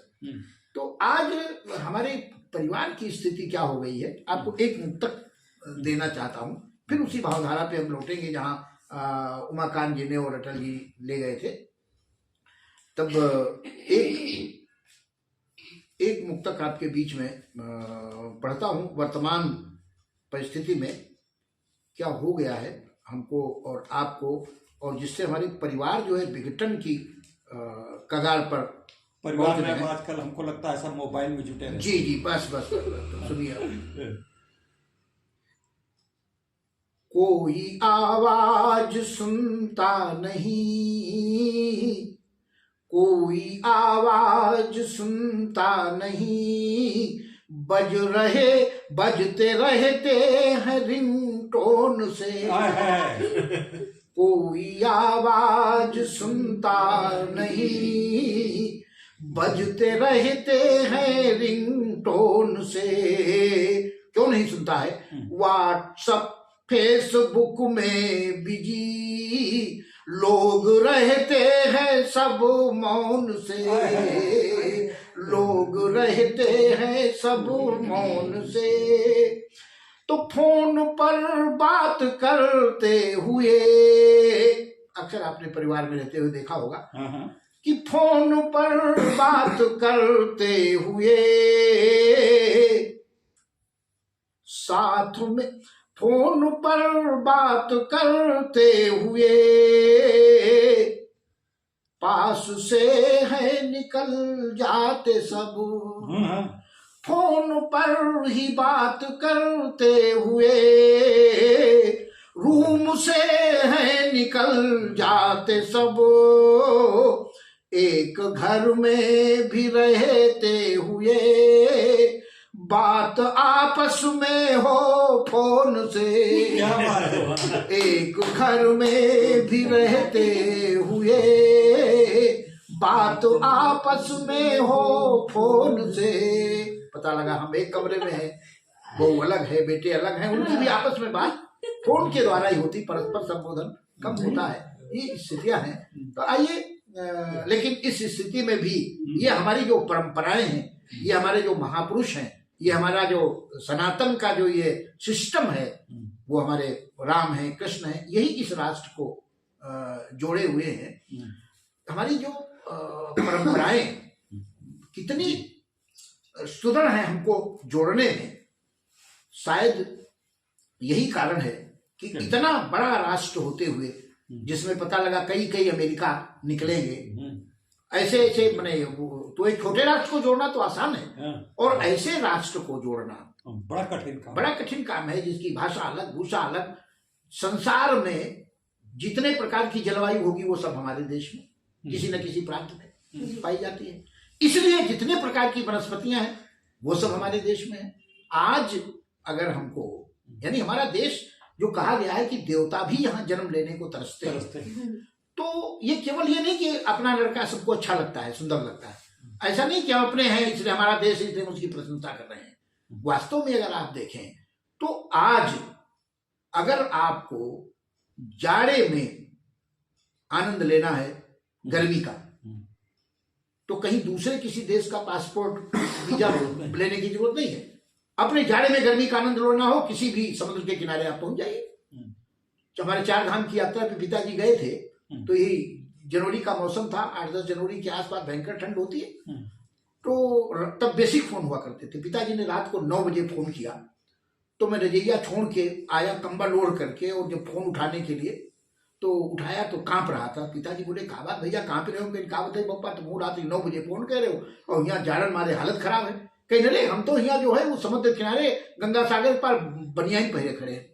तो आज हमारे परिवार की स्थिति क्या हो गई है, आपको एक मुक्तक देना चाहता हूँ, फिर उसी भावधारा पे हम लौटेंगे जहाँ उमाकांत जी ने और अटल जी ले गए थे। तब एक मुक्तक आपके बीच में पढ़ता हूँ। वर्तमान परिस्थिति में क्या हो गया है हमको और आपको, और जिससे हमारे परिवार जो है विघटन की कगार पर परिवार में आजकल हमको लगता है सब मोबाइल में जुटे हैं। जी जी, बस बस सुनिए। कोई आवाज सुनता नहीं, कोई आवाज सुनता नहीं, बजते रहते हैं रिंगटोन से। कोई आवाज सुनता नहीं, बजते रहते हैं रिंगटोन से। क्यों नहीं सुनता है? व्हाट्सएप फेसबुक में बिजी लोग रहते हैं सब मौन से, लोग रहते हैं सब मौन से। तो फोन पर बात करते हुए, अक्सर आपने परिवार में रहते हुए देखा होगा कि फोन पर बात करते हुए साथ में, फोन पर बात करते हुए पास से है निकल जाते सब। फोन पर ही बात करते हुए रूम से है निकल जाते सब। एक घर में भी रहते हुए बात आपस में हो फोन से। एक घर में भी रहते हुए बात आपस में हो फोन से। पता लगा हम एक कमरे में हैं, बहू अलग है, बेटे अलग हैं, उनकी भी आपस में बात फोन के द्वारा ही होती, परस्पर संबोधन कम होता है। ये स्थितियां हैं। तो आइए, लेकिन इस स्थिति में भी ये हमारी जो परंपराएं हैं, ये हमारे जो महापुरुष हैं, ये हमारा जो सनातन का जो ये सिस्टम है, वो हमारे राम हैं, कृष्ण हैं, यही इस राष्ट्र को जोड़े हुए हैं। हमारी जो परंपराएं कितनी सुदृढ़ हैं हमको जोड़ने में, शायद यही कारण है कि इतना बड़ा राष्ट्र होते हुए, जिसमें पता लगा कई कई अमेरिका निकलेंगे, ऐसे ऐसे मैंने, तो एक छोटे राष्ट्र को जोड़ना तो आसान है, और ऐसे राष्ट्र को जोड़ना बड़ा कठिन काम है, जिसकी भाषा अलग, भूषा अलग। संसार में जितने प्रकार की जलवायु होगी वो सब हमारे देश में किसी न किसी प्रांत में पाई जाती है। इसलिए जितने प्रकार की वनस्पतियां हैं वो सब हमारे देश में है। आज अगर हमको, यानी हमारा देश जो कहा गया है कि देवता भी यहाँ जन्म लेने को तरसते हैं, तो ये केवल ये नहीं कि अपना लड़का सबको अच्छा लगता है, सुंदर लगता है, ऐसा नहीं कि हम अपने हैं इसलिए हमारा देश, इसलिए उसकी प्रशंसा कर रहे हैं। वास्तव में अगर आप देखें तो आज अगर आपको जाड़े में आनंद लेना है गर्मी का, तो कहीं दूसरे किसी देश का पासपोर्ट वीजा लेने की जरूरत नहीं है। अपने जाड़े में गर्मी का आनंद लेना हो, किसी भी समुद्र के किनारे आप पहुंच जाइए। जब हमारे 4 धाम की यात्रा पे पिताजी गए थे, तो यही जनवरी का मौसम था, 8-10 जनवरी के आसपास भयंकर ठंड होती है। तो तब बेसिक फोन हुआ करते थे। पिताजी ने रात को 9 बजे फोन किया, तो मैं रजैया छोड़ के आया कंबल ओढ़ करके, और जब फोन उठाने के लिए तो उठाया तो कांप रहा था। पिताजी बोले, कहा बात भैया कांप रहे हो? कहीं कहा बताइए पप्पा, तुम रात 9 बजे फोन कह रहे हो और यहाँ जाड़न मारे हालत खराब है। कहीं नहीं, हम तो यहाँ जो है वो समुद्र किनारे गंगा सागर पर बनियान पहने खड़े हैं,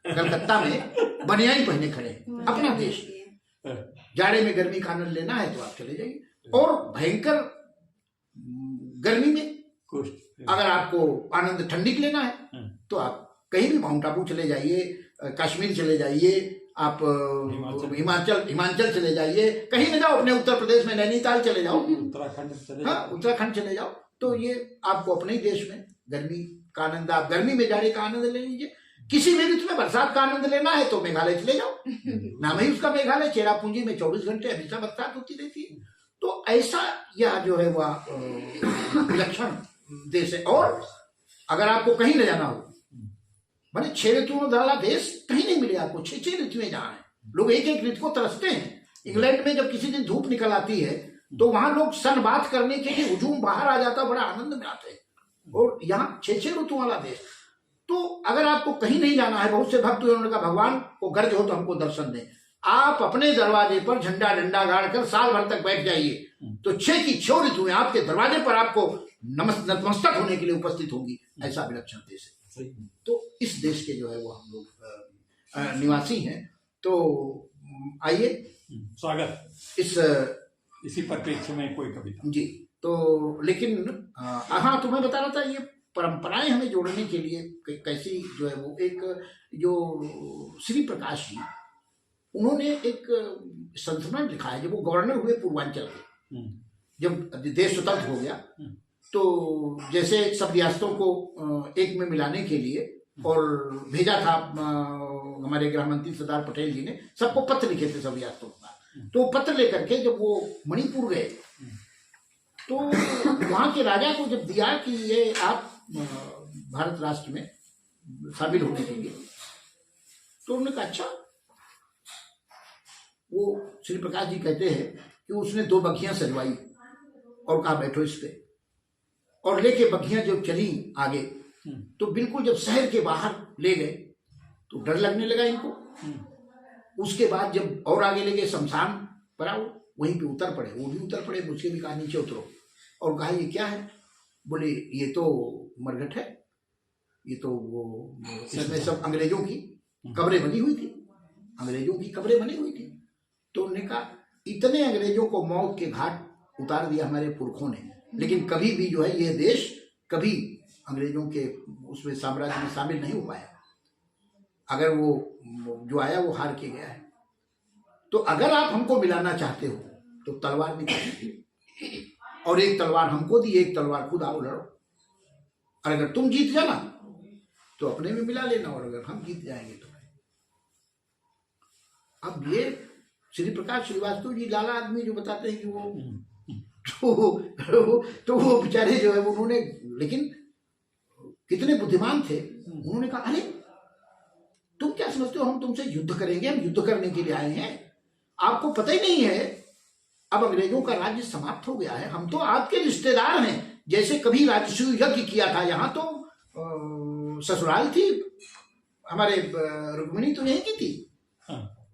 कलकत्ता में बनियान पहने खड़े हैं। अपना देश, जाड़े में गर्मी का आनंद लेना है तो आप चले जाइए। और भयंकर गर्मी में अगर आपको आनंद ठंडी का लेना है तो आप कहीं भी माउंट आबू चले जाइए, कश्मीर चले जाइए, आप हिमाचल चले जाइए, कहीं न जाओ, अपने उत्तर प्रदेश में नैनीताल चले जाओ, उत्तराखंड चले जाओ। तो ये आपको अपने ही देश में गर्मी का आनंद, आप गर्मी में जाड़े का आनंद ले लीजिए। किसी भी ऋतु में बरसात का आनंद लेना है तो मेघालय चले जाओ, नाम ही उसका मेघालय, चेरापूंजी में 24 घंटे हमेशा बरसात होती रहती है। तो ऐसा यह जो है वह विलक्षण देश है। और अगर आपको कहीं ले जाना हो, मैंने 6 ऋतुओं वाला देश कहीं नहीं मिले आपको, 6 ऋतुएं जहाँ हैं। लोग एक ऋतु को तरसते हैं। इंग्लैंड में जब किसी दिन धूप निकल आती है तो वहां लोग सनबाथ करने के लिए हुजूम बाहर आ जाता, बड़ा आनंद में आते हैं। और यहाँ 6 ऋतु वाला देश। तो अगर आपको कहीं नहीं जाना है, बहुत से भक्त उन्होंने कहा भगवान को गर्ज हो तो हमको दर्शन दें, आप अपने दरवाजे पर झंडा डंडा गाड़ कर साल भर तक बैठ जाइए, तो 6 की 6 ऋतुएं आपके दरवाजे पर आपको नतमस्तक होने के लिए उपस्थित होंगी। ऐसा विलक्षण देश है। तो इस देश के जो है वो हम लोग निवासी हैं। तो आइए स्वागत। इसी परिप्रेक्ष्य में कोई कविता जी। तो लेकिन हाँ, तो मैं बता रहा था, ये परंपराएं हमें जोड़ने के लिए कैसी जो है वो, एक जो श्री प्रकाश जी, उन्होंने एक संस्मरण लिखा है। जब वो गवर्नर हुए पूर्वांचल के, जब देश स्वतंत्र हो गया, तो जैसे सब रियासतों को एक में मिलाने के लिए और भेजा था, हमारे गृह मंत्री सरदार पटेल जी ने सबको पत्र लिखे थे सब रियासतों का। तो पत्र लेकर के जब वो मणिपुर गए, तो वहां के राजा को जब दिया कि ये आप भारत राष्ट्र में शामिल होने के लिए, तो उन्होंने कहा अच्छा। वो श्री प्रकाश जी कहते हैं कि उसने 2 बग्घियां सजवाई और कहा बैठो इस पे, और लेके बग्घियां जब चली आगे, तो बिल्कुल जब शहर के बाहर ले गए तो डर लगने लगा इनको। उसके बाद जब और आगे ले गए शमशान पर, आओ वहीं पे उतर पड़े, वो भी उतर पड़े, मुझसे भी कहा नीचे उतरो, और कहा ये क्या है? बोले ये तो मरघट है, ये तो वो इसमें सब अंग्रेजों की कब्रें बनी हुई थी, अंग्रेजों की कब्रें बनी हुई थी। तो उन्होंने कहा इतने अंग्रेजों को मौत के घाट उतार दिया हमारे पुरखों ने, लेकिन कभी भी जो है ये देश कभी अंग्रेजों के उसमें साम्राज्य में शामिल नहीं हो पाया। अगर वो जो आया वो हार के गया है। तो अगर आप हमको मिलाना चाहते हो तो तलवार निकालिए, और एक तलवार हमको दी, एक तलवार खुद आओ लड़ो, और अगर तुम जीत जाना तो अपने में मिला लेना, और अगर हम जीत जाएंगे तो। अब ये श्री प्रकाश श्रीवास्तव जी लाला आदमी जो बताते हैं कि वो बेचारे जो है उन्होंने, लेकिन कितने बुद्धिमान थे। उन्होंने कहा अरे तुम क्या समझते हो हम तुमसे युद्ध करेंगे? हम युद्ध करने के लिए आए हैं, आपको पता ही नहीं है अब अंग्रेजों का राज्य समाप्त हो गया है, हम तो आपके रिश्तेदार हैं। जैसे कभी राजसूय यज्ञ किया था, यहाँ तो ससुराल थी हमारे, रुक्मिणी तो यहीं की थी,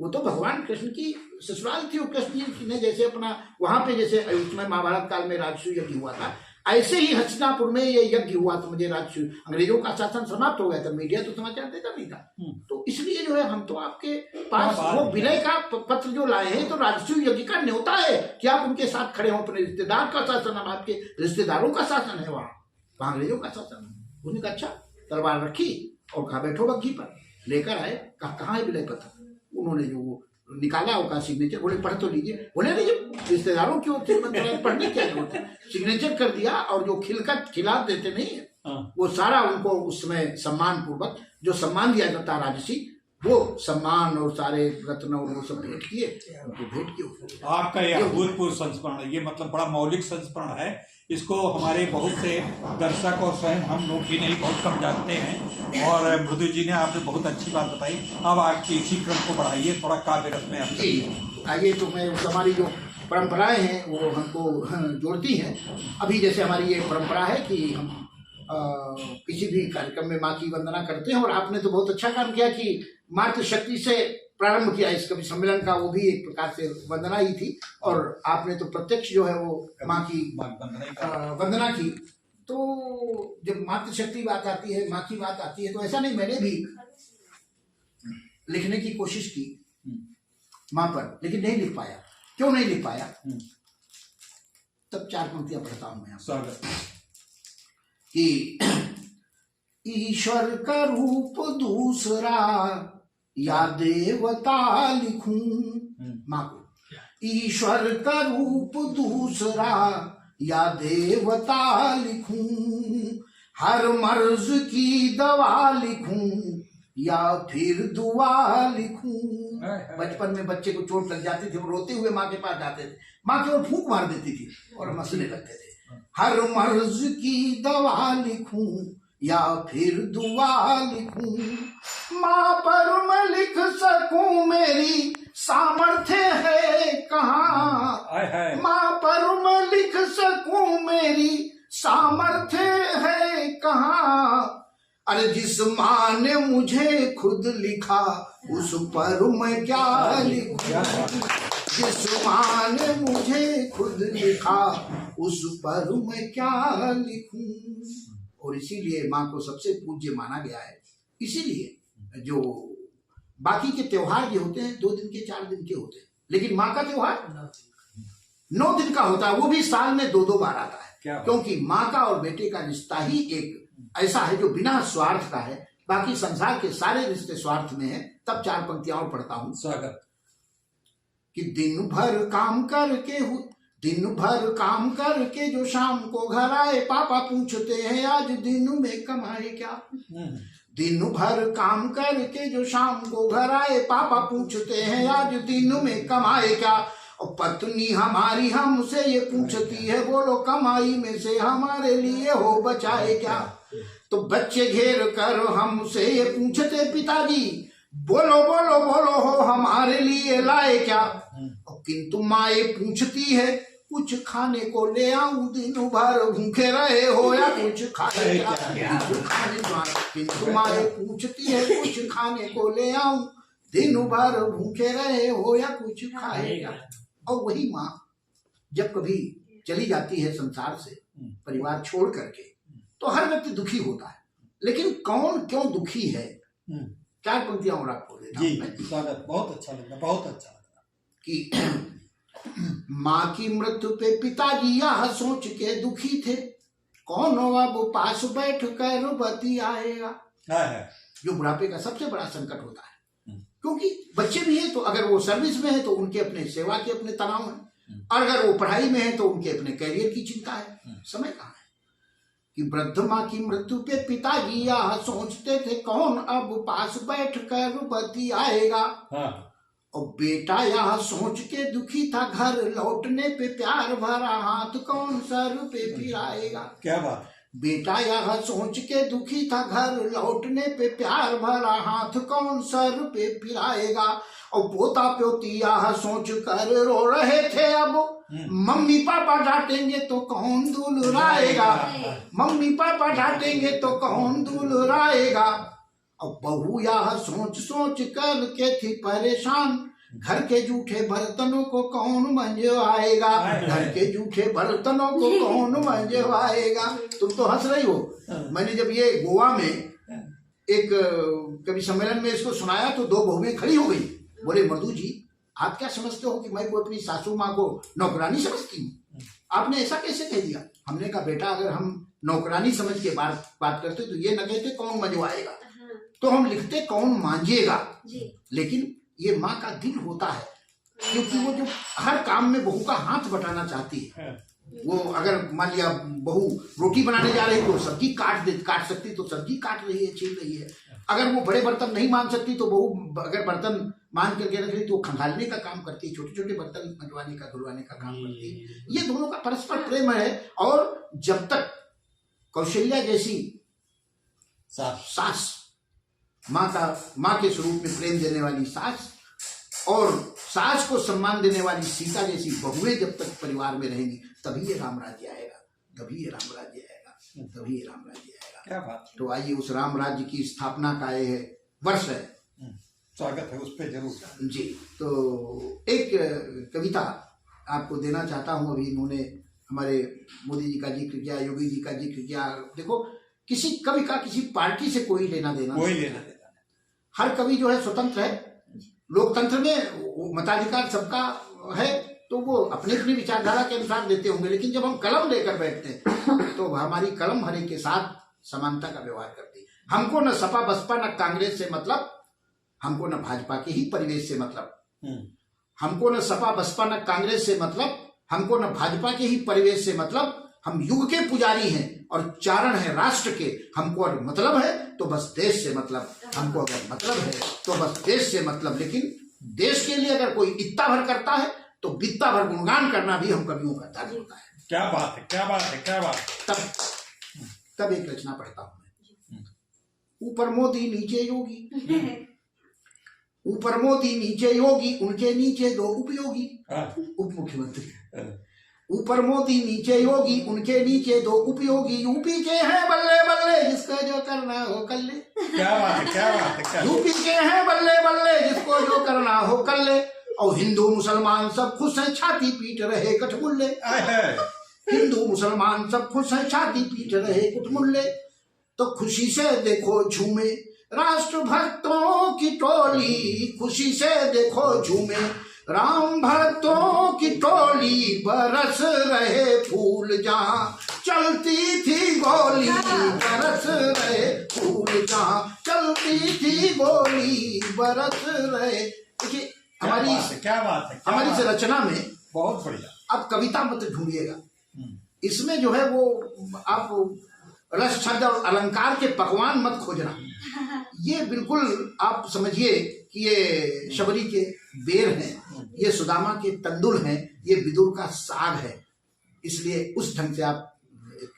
वो तो भगवान कृष्ण की ससुराल थी। और कृष्ण जी ने जैसे अपना वहां पे, जैसे उसमें महाभारत काल में राजसूय यज्ञ हुआ था, ऐसे ही हस्तिनापुर में ये यज्ञ हुआ तो मुझे राजसूय, अंग्रेजों का शासन समाप्त हो गया था, मीडिया तो समाचार देता नहीं था। तो इसलिए जो है हम तो आपके पास वो विनय का पत्र जो लाए हैं, तो राजसूय यज्ञ का न्योता है कि आप उनके साथ खड़े हो। अपने रिश्तेदार का शासन, अब आपके रिश्तेदारों का शासन है, वहां अंग्रेजों का शासन है। उन्होंने कहा अच्छा, तलवार रखी और कहा बैठो बग्घी पर, लेकर आए, कहा कहाँ है विनय पत्र? उन्होंने जो निकाला उसका सिग्नेचर, बोले पढ़ तो लीजिए। बोले नहीं, जब रिश्तेदारों की ओर से पढ़ने की जरूरत है, सिग्नेचर कर दिया। और जो खिला देते नहीं है, वो सारा उनको उस समय सम्मान पूर्वक जो सम्मान दिया जाता राजसी, वो सम्मान और सारे रत्न और वो सब भेंट किए, उनको भेंट किए। आपका यह अभूतपूर्व संस्मरण, ये मतलब बड़ा मौलिक संस्मरण है। इसको हमारे बहुत से दर्शक और स्वयं हम लोग भी नहीं बहुत कम जानते हैं, और मृदु जी ने आपने बहुत अच्छी बात बताई। अब आपकी इसी क्रम को बढ़ाइए, थोड़ा काव्य रस में आप आइए। तो मैं हमारी जो परंपराएं हैं वो हमको जोड़ती हैं। अभी जैसे हमारी ये परंपरा है कि हम किसी भी कार्यक्रम में माँ की वंदना करते हैं, और आपने तो बहुत अच्छा काम किया कि मातृशक्ति से प्रारंभ किया इस कवि सम्मेलन का, वो भी एक प्रकार से वंदना ही थी, और आपने तो प्रत्यक्ष जो है वो माँ की वंदना की। तो जब मातृशक्ति बात आती है, माँ की बात आती है, तो ऐसा नहीं, मैंने भी लिखने की कोशिश की माँ पर, लेकिन नहीं लिख पाया। क्यों नहीं लिख पाया? तब 4 पंक्तियां पढ़ता हूं मैं कि ईश्वर का रूप दूसरा या देवता लिखूं। माँ को ईश्वर का रूप दूसरा या देवता लिखूं, हर मर्ज की दवा लिखूं या फिर दुआ लिखूं। बचपन में बच्चे को चोट लग जाती थी, वो रोते हुए माँ के पास जाते थे, माँ केवल फूंक मार देती थी और हम हंसने लगते थे। हर मर्ज की दवा लिखूं या फिर दुआ लिखूं, माँ पर मैं लिख सकूं मेरी सामर्थ्य है कहाँ, माँ पर मैं लिख सकूं मेरी सामर्थ्य है कहाँ। अरे जिस माँ ने मुझे खुद लिखा उस पर मैं क्या लिखूं, जिस माँ ने मुझे खुद लिखा उस पर मैं क्या लिखूं। और इसीलिए माँ को सबसे पूज्य माना गया है। इसीलिए जो बाकी के त्योहार जो होते हैं 2 दिन के 4 दिन के होते हैं, लेकिन माँ का त्योहार 9 दिन का होता है, वो भी साल में 2-2 बार आता है, क्योंकि माँ का और बेटे का रिश्ता ही एक ऐसा है जो बिना स्वार्थ का है। बाकी संसार के सारे रिश्ते स्वार्थ में है। तब 4 पंक्तियां और पढ़ता हूं। स्वागत कि दिन भर काम करके जो शाम को घर आए, पापा पूछते हैं आज दिन में कमाए क्या। दिन भर काम करके जो शाम को घर आए, पापा पूछते हैं आज दिन में कमाए क्या। और पत्नी हमारी हमसे ये पूछती है बोलो कमाई में से हमारे लिए हो बचाए क्या। तो बच्चे घेर कर हमसे ये पूछते पिताजी बोलो बोलो बोलो हो हमारे लिए लाए क्या। और किंतु माँ ये पूछती है कुछ खाने को ले आऊं, दिन भर भूखे रहे हो या कुछ खाए क्या। किंतु माँ ये पूछती है कुछ खाने को ले आऊं, दिन भर भूखे रहे हो या कुछ खाए क्या। और वही माँ जब कभी चली जाती है संसार से, परिवार छोड़ करके, तो हर व्यक्ति दुखी होता है, लेकिन कौन क्यों दुखी है। 4 पंक्तियां और आपको देता हूं। स्वागत, बहुत अच्छा लगा, बहुत अच्छा लगा कि माँ की मृत्यु पे पिताजी यह सोच के दुखी थे, कौन अब पास बैठ कर बती आएगा। जो बुढ़ापे का सबसे बड़ा संकट होता है, क्योंकि बच्चे भी हैं तो अगर वो सर्विस में है तो उनके अपने सेवा के अपने तनाव है, और अगर वो पढ़ाई में है तो उनके अपने करियर की चिंता है। समय कहाँ है कि वृद्ध माँ की मृत्यु पे पिताजी यह सोचते थे, कौन अब पास बैठ कर बती आएगा। और बेटा यह सोच के दुखी था, घर लौटने पे प्यार भरा हाथ कौन सर पे फिराएगा। क्या बात। बेटा यह सोच के दुखी था, घर लौटने पे प्यार भरा हाथ कौन सर पे फिराएगा। और पोता पोती यह सोच कर रो रहे थे, अब मम्मी पापा डांटेंगे तो कौन दुलराएगा, मम्मी पापा डांटेंगे तो कौन दुलराएगा। और बहू यह सोच सोच कर के थी परेशान, घर के जूठे बर्तनों को कौन मंजवाएगा, घर के जूठे बर्तनों को कौन मंजवाएगा। तुम तो हंस रही हो। मैंने जब ये गोवा में एक कवि सम्मेलन में इसको सुनाया तो 2 बहुएं खड़ी हो गई, बोले मधु जी आप क्या समझते हो कि मैं को अपनी सासू माँ को नौकरानी समझती हूँ, आपने ऐसा कैसे कह दिया। हमने कहा बेटा अगर हम नौकरानी समझ के बात करते तो ये न कहते कौन मंजवाएगा, तो हम लिखते कौन मांझेगा। लेकिन ये माँ का दिल होता है, क्योंकि वो जो हर काम में बहू का हाथ बटाना चाहती है, वो अगर मान लिया बहू रोटी बनाने जा रही तो सब्जी काट सकती तो सब्जी काट रही है, छील रही है। अगर वो बड़े बर्तन नहीं मान सकती तो बहू अगर बर्तन मान करके रख रही तो खंगालने का काम करती है, छोटे छोटे बर्तन मंजवाने का धुलवाने का काम करती है। ये दोनों का परस्पर प्रेम है। और जब तक कौशल्या जैसी सास, माँ के स्वरूप में प्रेम देने वाली सास और सास को सम्मान देने वाली सीता जैसी बहुएं जब तक परिवार में रहेंगी तभी ये राम राज्य आएगा, तभी ये राम राज्य आएगा, तभी ये राम राज्य आएगा। क्या बात। तो आइए उस राम राज्य की स्थापना का ये वर्ष है, स्वागत है उस पे जरूर जी। तो एक कविता आपको देना चाहता हूँ। अभी इन्होंने हमारे मोदी जी का जिक्र किया, योगी जी का जिक्र किया। देखो किसी कवि का किसी पार्टी से कोई लेना देना नहीं। हर कवि जो है स्वतंत्र है। लोकतंत्र में मताधिकार सबका है तो वो अपने अपनी विचारधारा के अनुसार देते होंगे, लेकिन जब हम कलम लेकर बैठते हैं तो हमारी कलम हर एक के साथ समानता का व्यवहार करती है। हमको न सपा बसपा न कांग्रेस से मतलब, हमको न भाजपा के ही परिवेश से मतलब, हमको न सपा बसपा न कांग्रेस से मतलब, हमको न भाजपा के ही परिवेश से मतलब। हम युग के पुजारी हैं और चारण है राष्ट्र के। हमको अगर मतलब है तो बस देश से मतलब, हमको अगर मतलब है तो बस देश से मतलब। लेकिन देश के लिए अगर कोई इत्ता भर करता है तो बित्ता भर गुणगान करना भी हम कवियों का धर्म होता है। क्या बात है, क्या बात है, क्या बात। तब एक रचना पढ़ता हूं मैं। ऊपर मोदी नीचे योगी, ऊपर मोदी नीचे योगी, उनके नीचे दो उपयोगी। उप मुख्यमंत्री। ऊपर मोदी नीचे योगी, उनके नीचे दो उपयोगी। यूपी के हैं बल्ले बल्ले, जिसको जो करना हो कर ले। क्या बात है, क्या बात है, क्या। यूपी के हैं बल्ले बल्ले, जिसको जो करना हो कर ले। और हिंदू मुसलमान सब खुश हैं, छाती पीट रहे कठमुल्ले। हिंदू मुसलमान सब खुश हैं, छाती पीट रहे कठमुल्ले। तो खुशी से देखो झूमे राष्ट्र भक्तों की टोली, खुशी से देखो झूमे राम भक्तों की टोली। बरस रहे फूल जहाँ चलती थी गोली, बरस रहे फूल जहाँ चलती थी गोली, बरस रहे। देखिए हमारी क्या बात है, हमारी इस रचना में बहुत बढ़िया। अब कविता मत ढूंढिएगा, इसमें जो है वो आप रस छंद और अलंकार के पकवान मत खोजना। ये बिल्कुल आप समझिए कि ये शबरी के बेर हैं, ये सुदामा के तंदुल हैं, ये विदुर का साग है। इसलिए उस ढंग से आप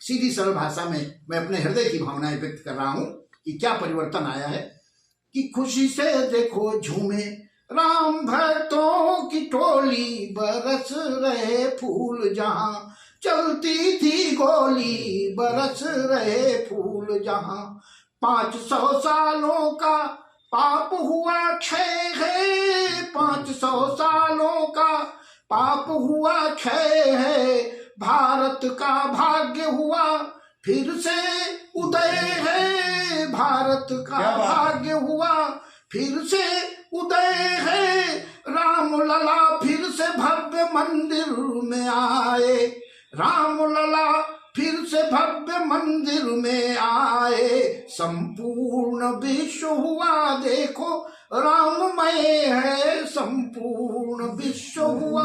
सीधी सरल भाषा में मैं अपने हृदय की भावनाएं व्यक्त कर रहा हूं कि क्या परिवर्तन आया है। कि खुशी से देखो झूमे राम भक्तों की टोली, बरस रहे फूल जहां चलती थी गोली, बरस रहे फूल जहां। 500 सालों का पाप हुआ क्षय है, 500 सालों का पाप हुआ क्षय है। भारत का भाग्य हुआ फिर से उदय है, भारत का भाग्य हुआ फिर से उदय है। राम लला फिर से भव्य मंदिर में आए, राम लला फिर से भव्य मंदिर में आए। संपूर्ण विश्व हुआ देखो राममय है, संपूर्ण विश्व हुआ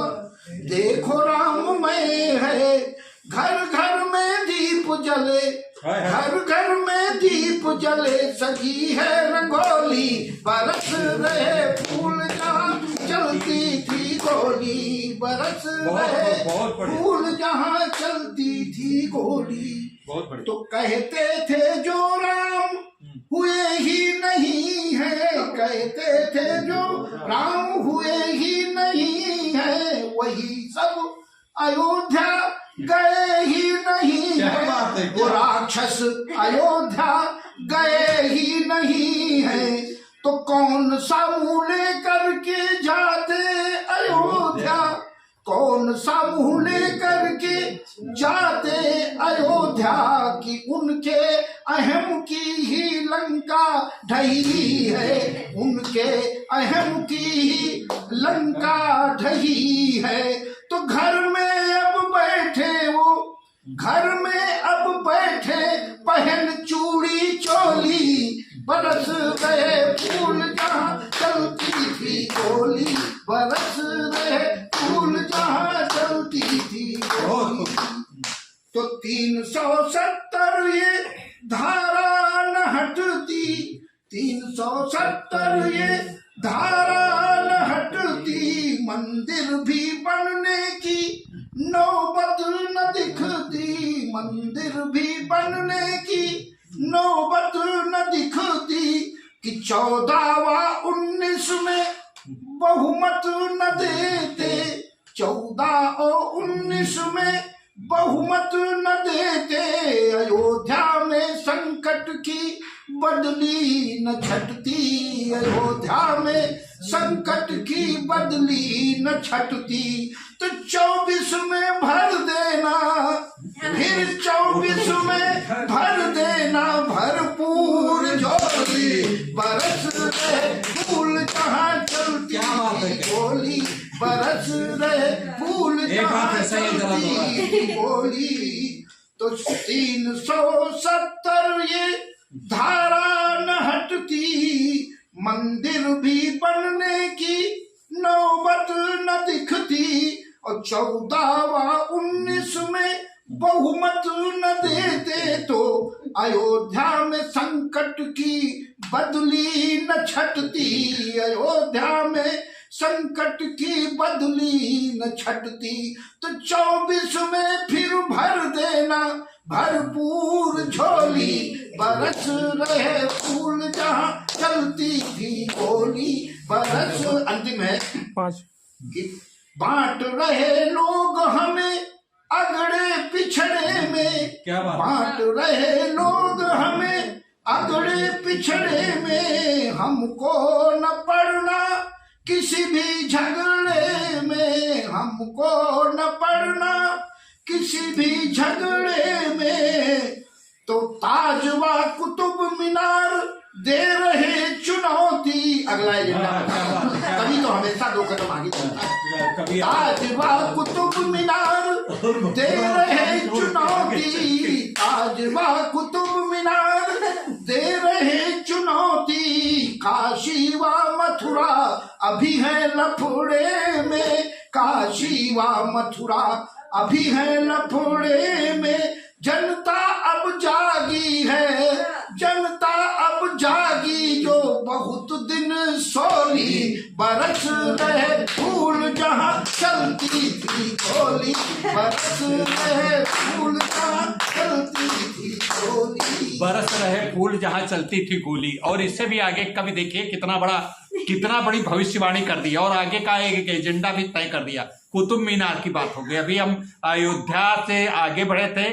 देखो राममय है। घर घर में दीप जले, घर घर में दीप जले, सजी है रंगोली। बरस रहे फूल जहाँ चलती थी गोली, बरस रहे फूल जहाँ चलती थी गोली। तो कहते थे जो राम हुए ही नहीं है, कहते थे जो राम हुए ही नहीं है, वही सब अयोध्या गए ही नहीं है। वो राक्षस अयोध्या गए ही नहीं है। तो कौन सा मुँह लेकर के जाते अयोध्या, कौन सा मुँह लेकर के जाते अयोध्या। कि उनके अहम की ही लंका ढही है, उनके अहम की ही लंका ढही है। तो घर में अब बैठे वो, घर में अब बैठे पहन चूड़ी चोली। बरस गए फूल जहाँ चलती थी गोली, बरस रहे फूल जहाँ चलती थी गोली। 370 ये धारा न हटती, 370 ये धारा न हटती, मंदिर भी बनने की नौबत न दिखती, मंदिर भी बनने की नौबत न दिखती, कि 14 व 19 में बहुमत न देते, 14 और 19 में बहुमत न देते, अयोध्या में संकट की बदली न छटती, अयोध्या में संकट की बदली न छटती, तो 24 में भर देना, फिर 24 में भर देना भरपूर झोली, बरस रहे फूल जहाँ चलती गोली, बरस रहे फूल जहाँ चलती गोली, तो 370 ये धारा न हटती, मंदिर भी बनने की नौबत न दिखती, और 14 व 19 में बहुमत न देते, तो अयोध्या में संकट की बदली न छटती, अयोध्या में संकट की बदली न छटती, तो 24 में फिर भर देना भरपूर झोली, बरस रहे फूल जहाँ चलती थी गोली, बरस। अंतिम है 5 बांट रहे लोग हमें अगड़े पिछड़े में, क्या बांट रहे लोग हमें अगड़े पिछड़े में, हमको न पड़ना किसी भी झगड़े में, हमको न पड़ना किसी भी झगड़े में, तो ताज व कुतुब मीनार दे रहे चुनौती। अगला एजेंडा कभी तो हमेशा 2 कदम आगे चलता है। ताज व कुतुब मीनार दे रहे चुनौती, ताज व कुतुब मीनार दे रहे चुनौती, काशी व मथुरा अभी है लफड़े में, काशी व मथुरा अभी है लफड़े में, जनता अब जागी है, जनता अब जागी जो बहुत दिन सोली, बरस रहे फूल जहाँ चलती थी गोली, बरस रहे फूल जहाँ चलती थी गोली, बरस रहे फूल जहाँ चलती थी गोली। और इससे भी आगे का भी देखिए कितना बड़ी भविष्यवाणी कर दी, और आगे का एक एजेंडा भी तय कर दिया। कुतुब मीनार की बात हो गई, अभी हम अयोध्या से आगे बढ़े थे,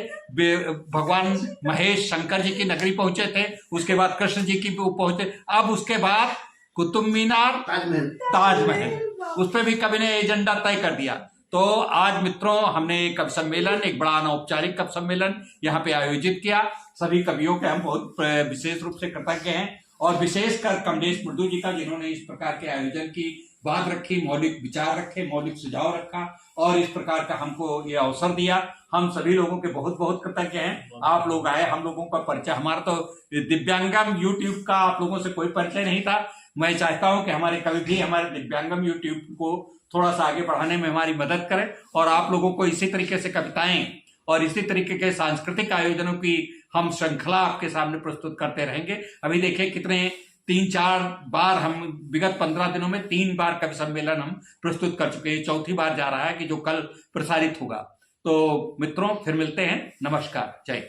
भगवान महेश शंकर जी की नगरी पहुंचे थे, उसके बाद कृष्ण जी की पहुंचे, अब उसके बाद कुतुब मीनार, ताजमहल, उस पर भी कवि ने एजेंडा तय कर दिया। तो आज मित्रों हमने एक कवि सम्मेलन, एक बड़ा अनौपचारिक कवि सम्मेलन यहाँ पे आयोजित किया। सभी कवियों के हम बहुत विशेष रूप से कृतज्ञ हैं, और विशेषकर कमलेश मुर्दू जी का, जिन्होंने इस प्रकार के आयोजन की बात रखी, मौलिक विचार रखे, मौलिक सुझाव रखा, और इस प्रकार का हमको ये अवसर दिया। हम सभी लोगों के बहुत बहुत कृतज्ञ हैं। आप लोग आए, हम लोगों का परिचय, हमारा तो दिव्यांगम यूट्यूब का आप लोगों से कोई परिचय नहीं था। मैं चाहता हूं कि हमारे कवि भी हमारे दिव्यांगम यूट्यूब को थोड़ा सा आगे बढ़ाने में हमारी मदद करें, और आप लोगों को इसी तरीके से कविताएं और इसी तरीके के सांस्कृतिक आयोजनों की हम श्रृंखला आपके सामने प्रस्तुत करते रहेंगे। अभी देखिए कितने 3-4 बार हम विगत 15 दिनों में 3 बार कवि सम्मेलन हम प्रस्तुत कर चुके हैं, 4थी बार जा रहा है कि जो कल प्रसारित होगा। तो मित्रों फिर मिलते हैं, नमस्कार, जय।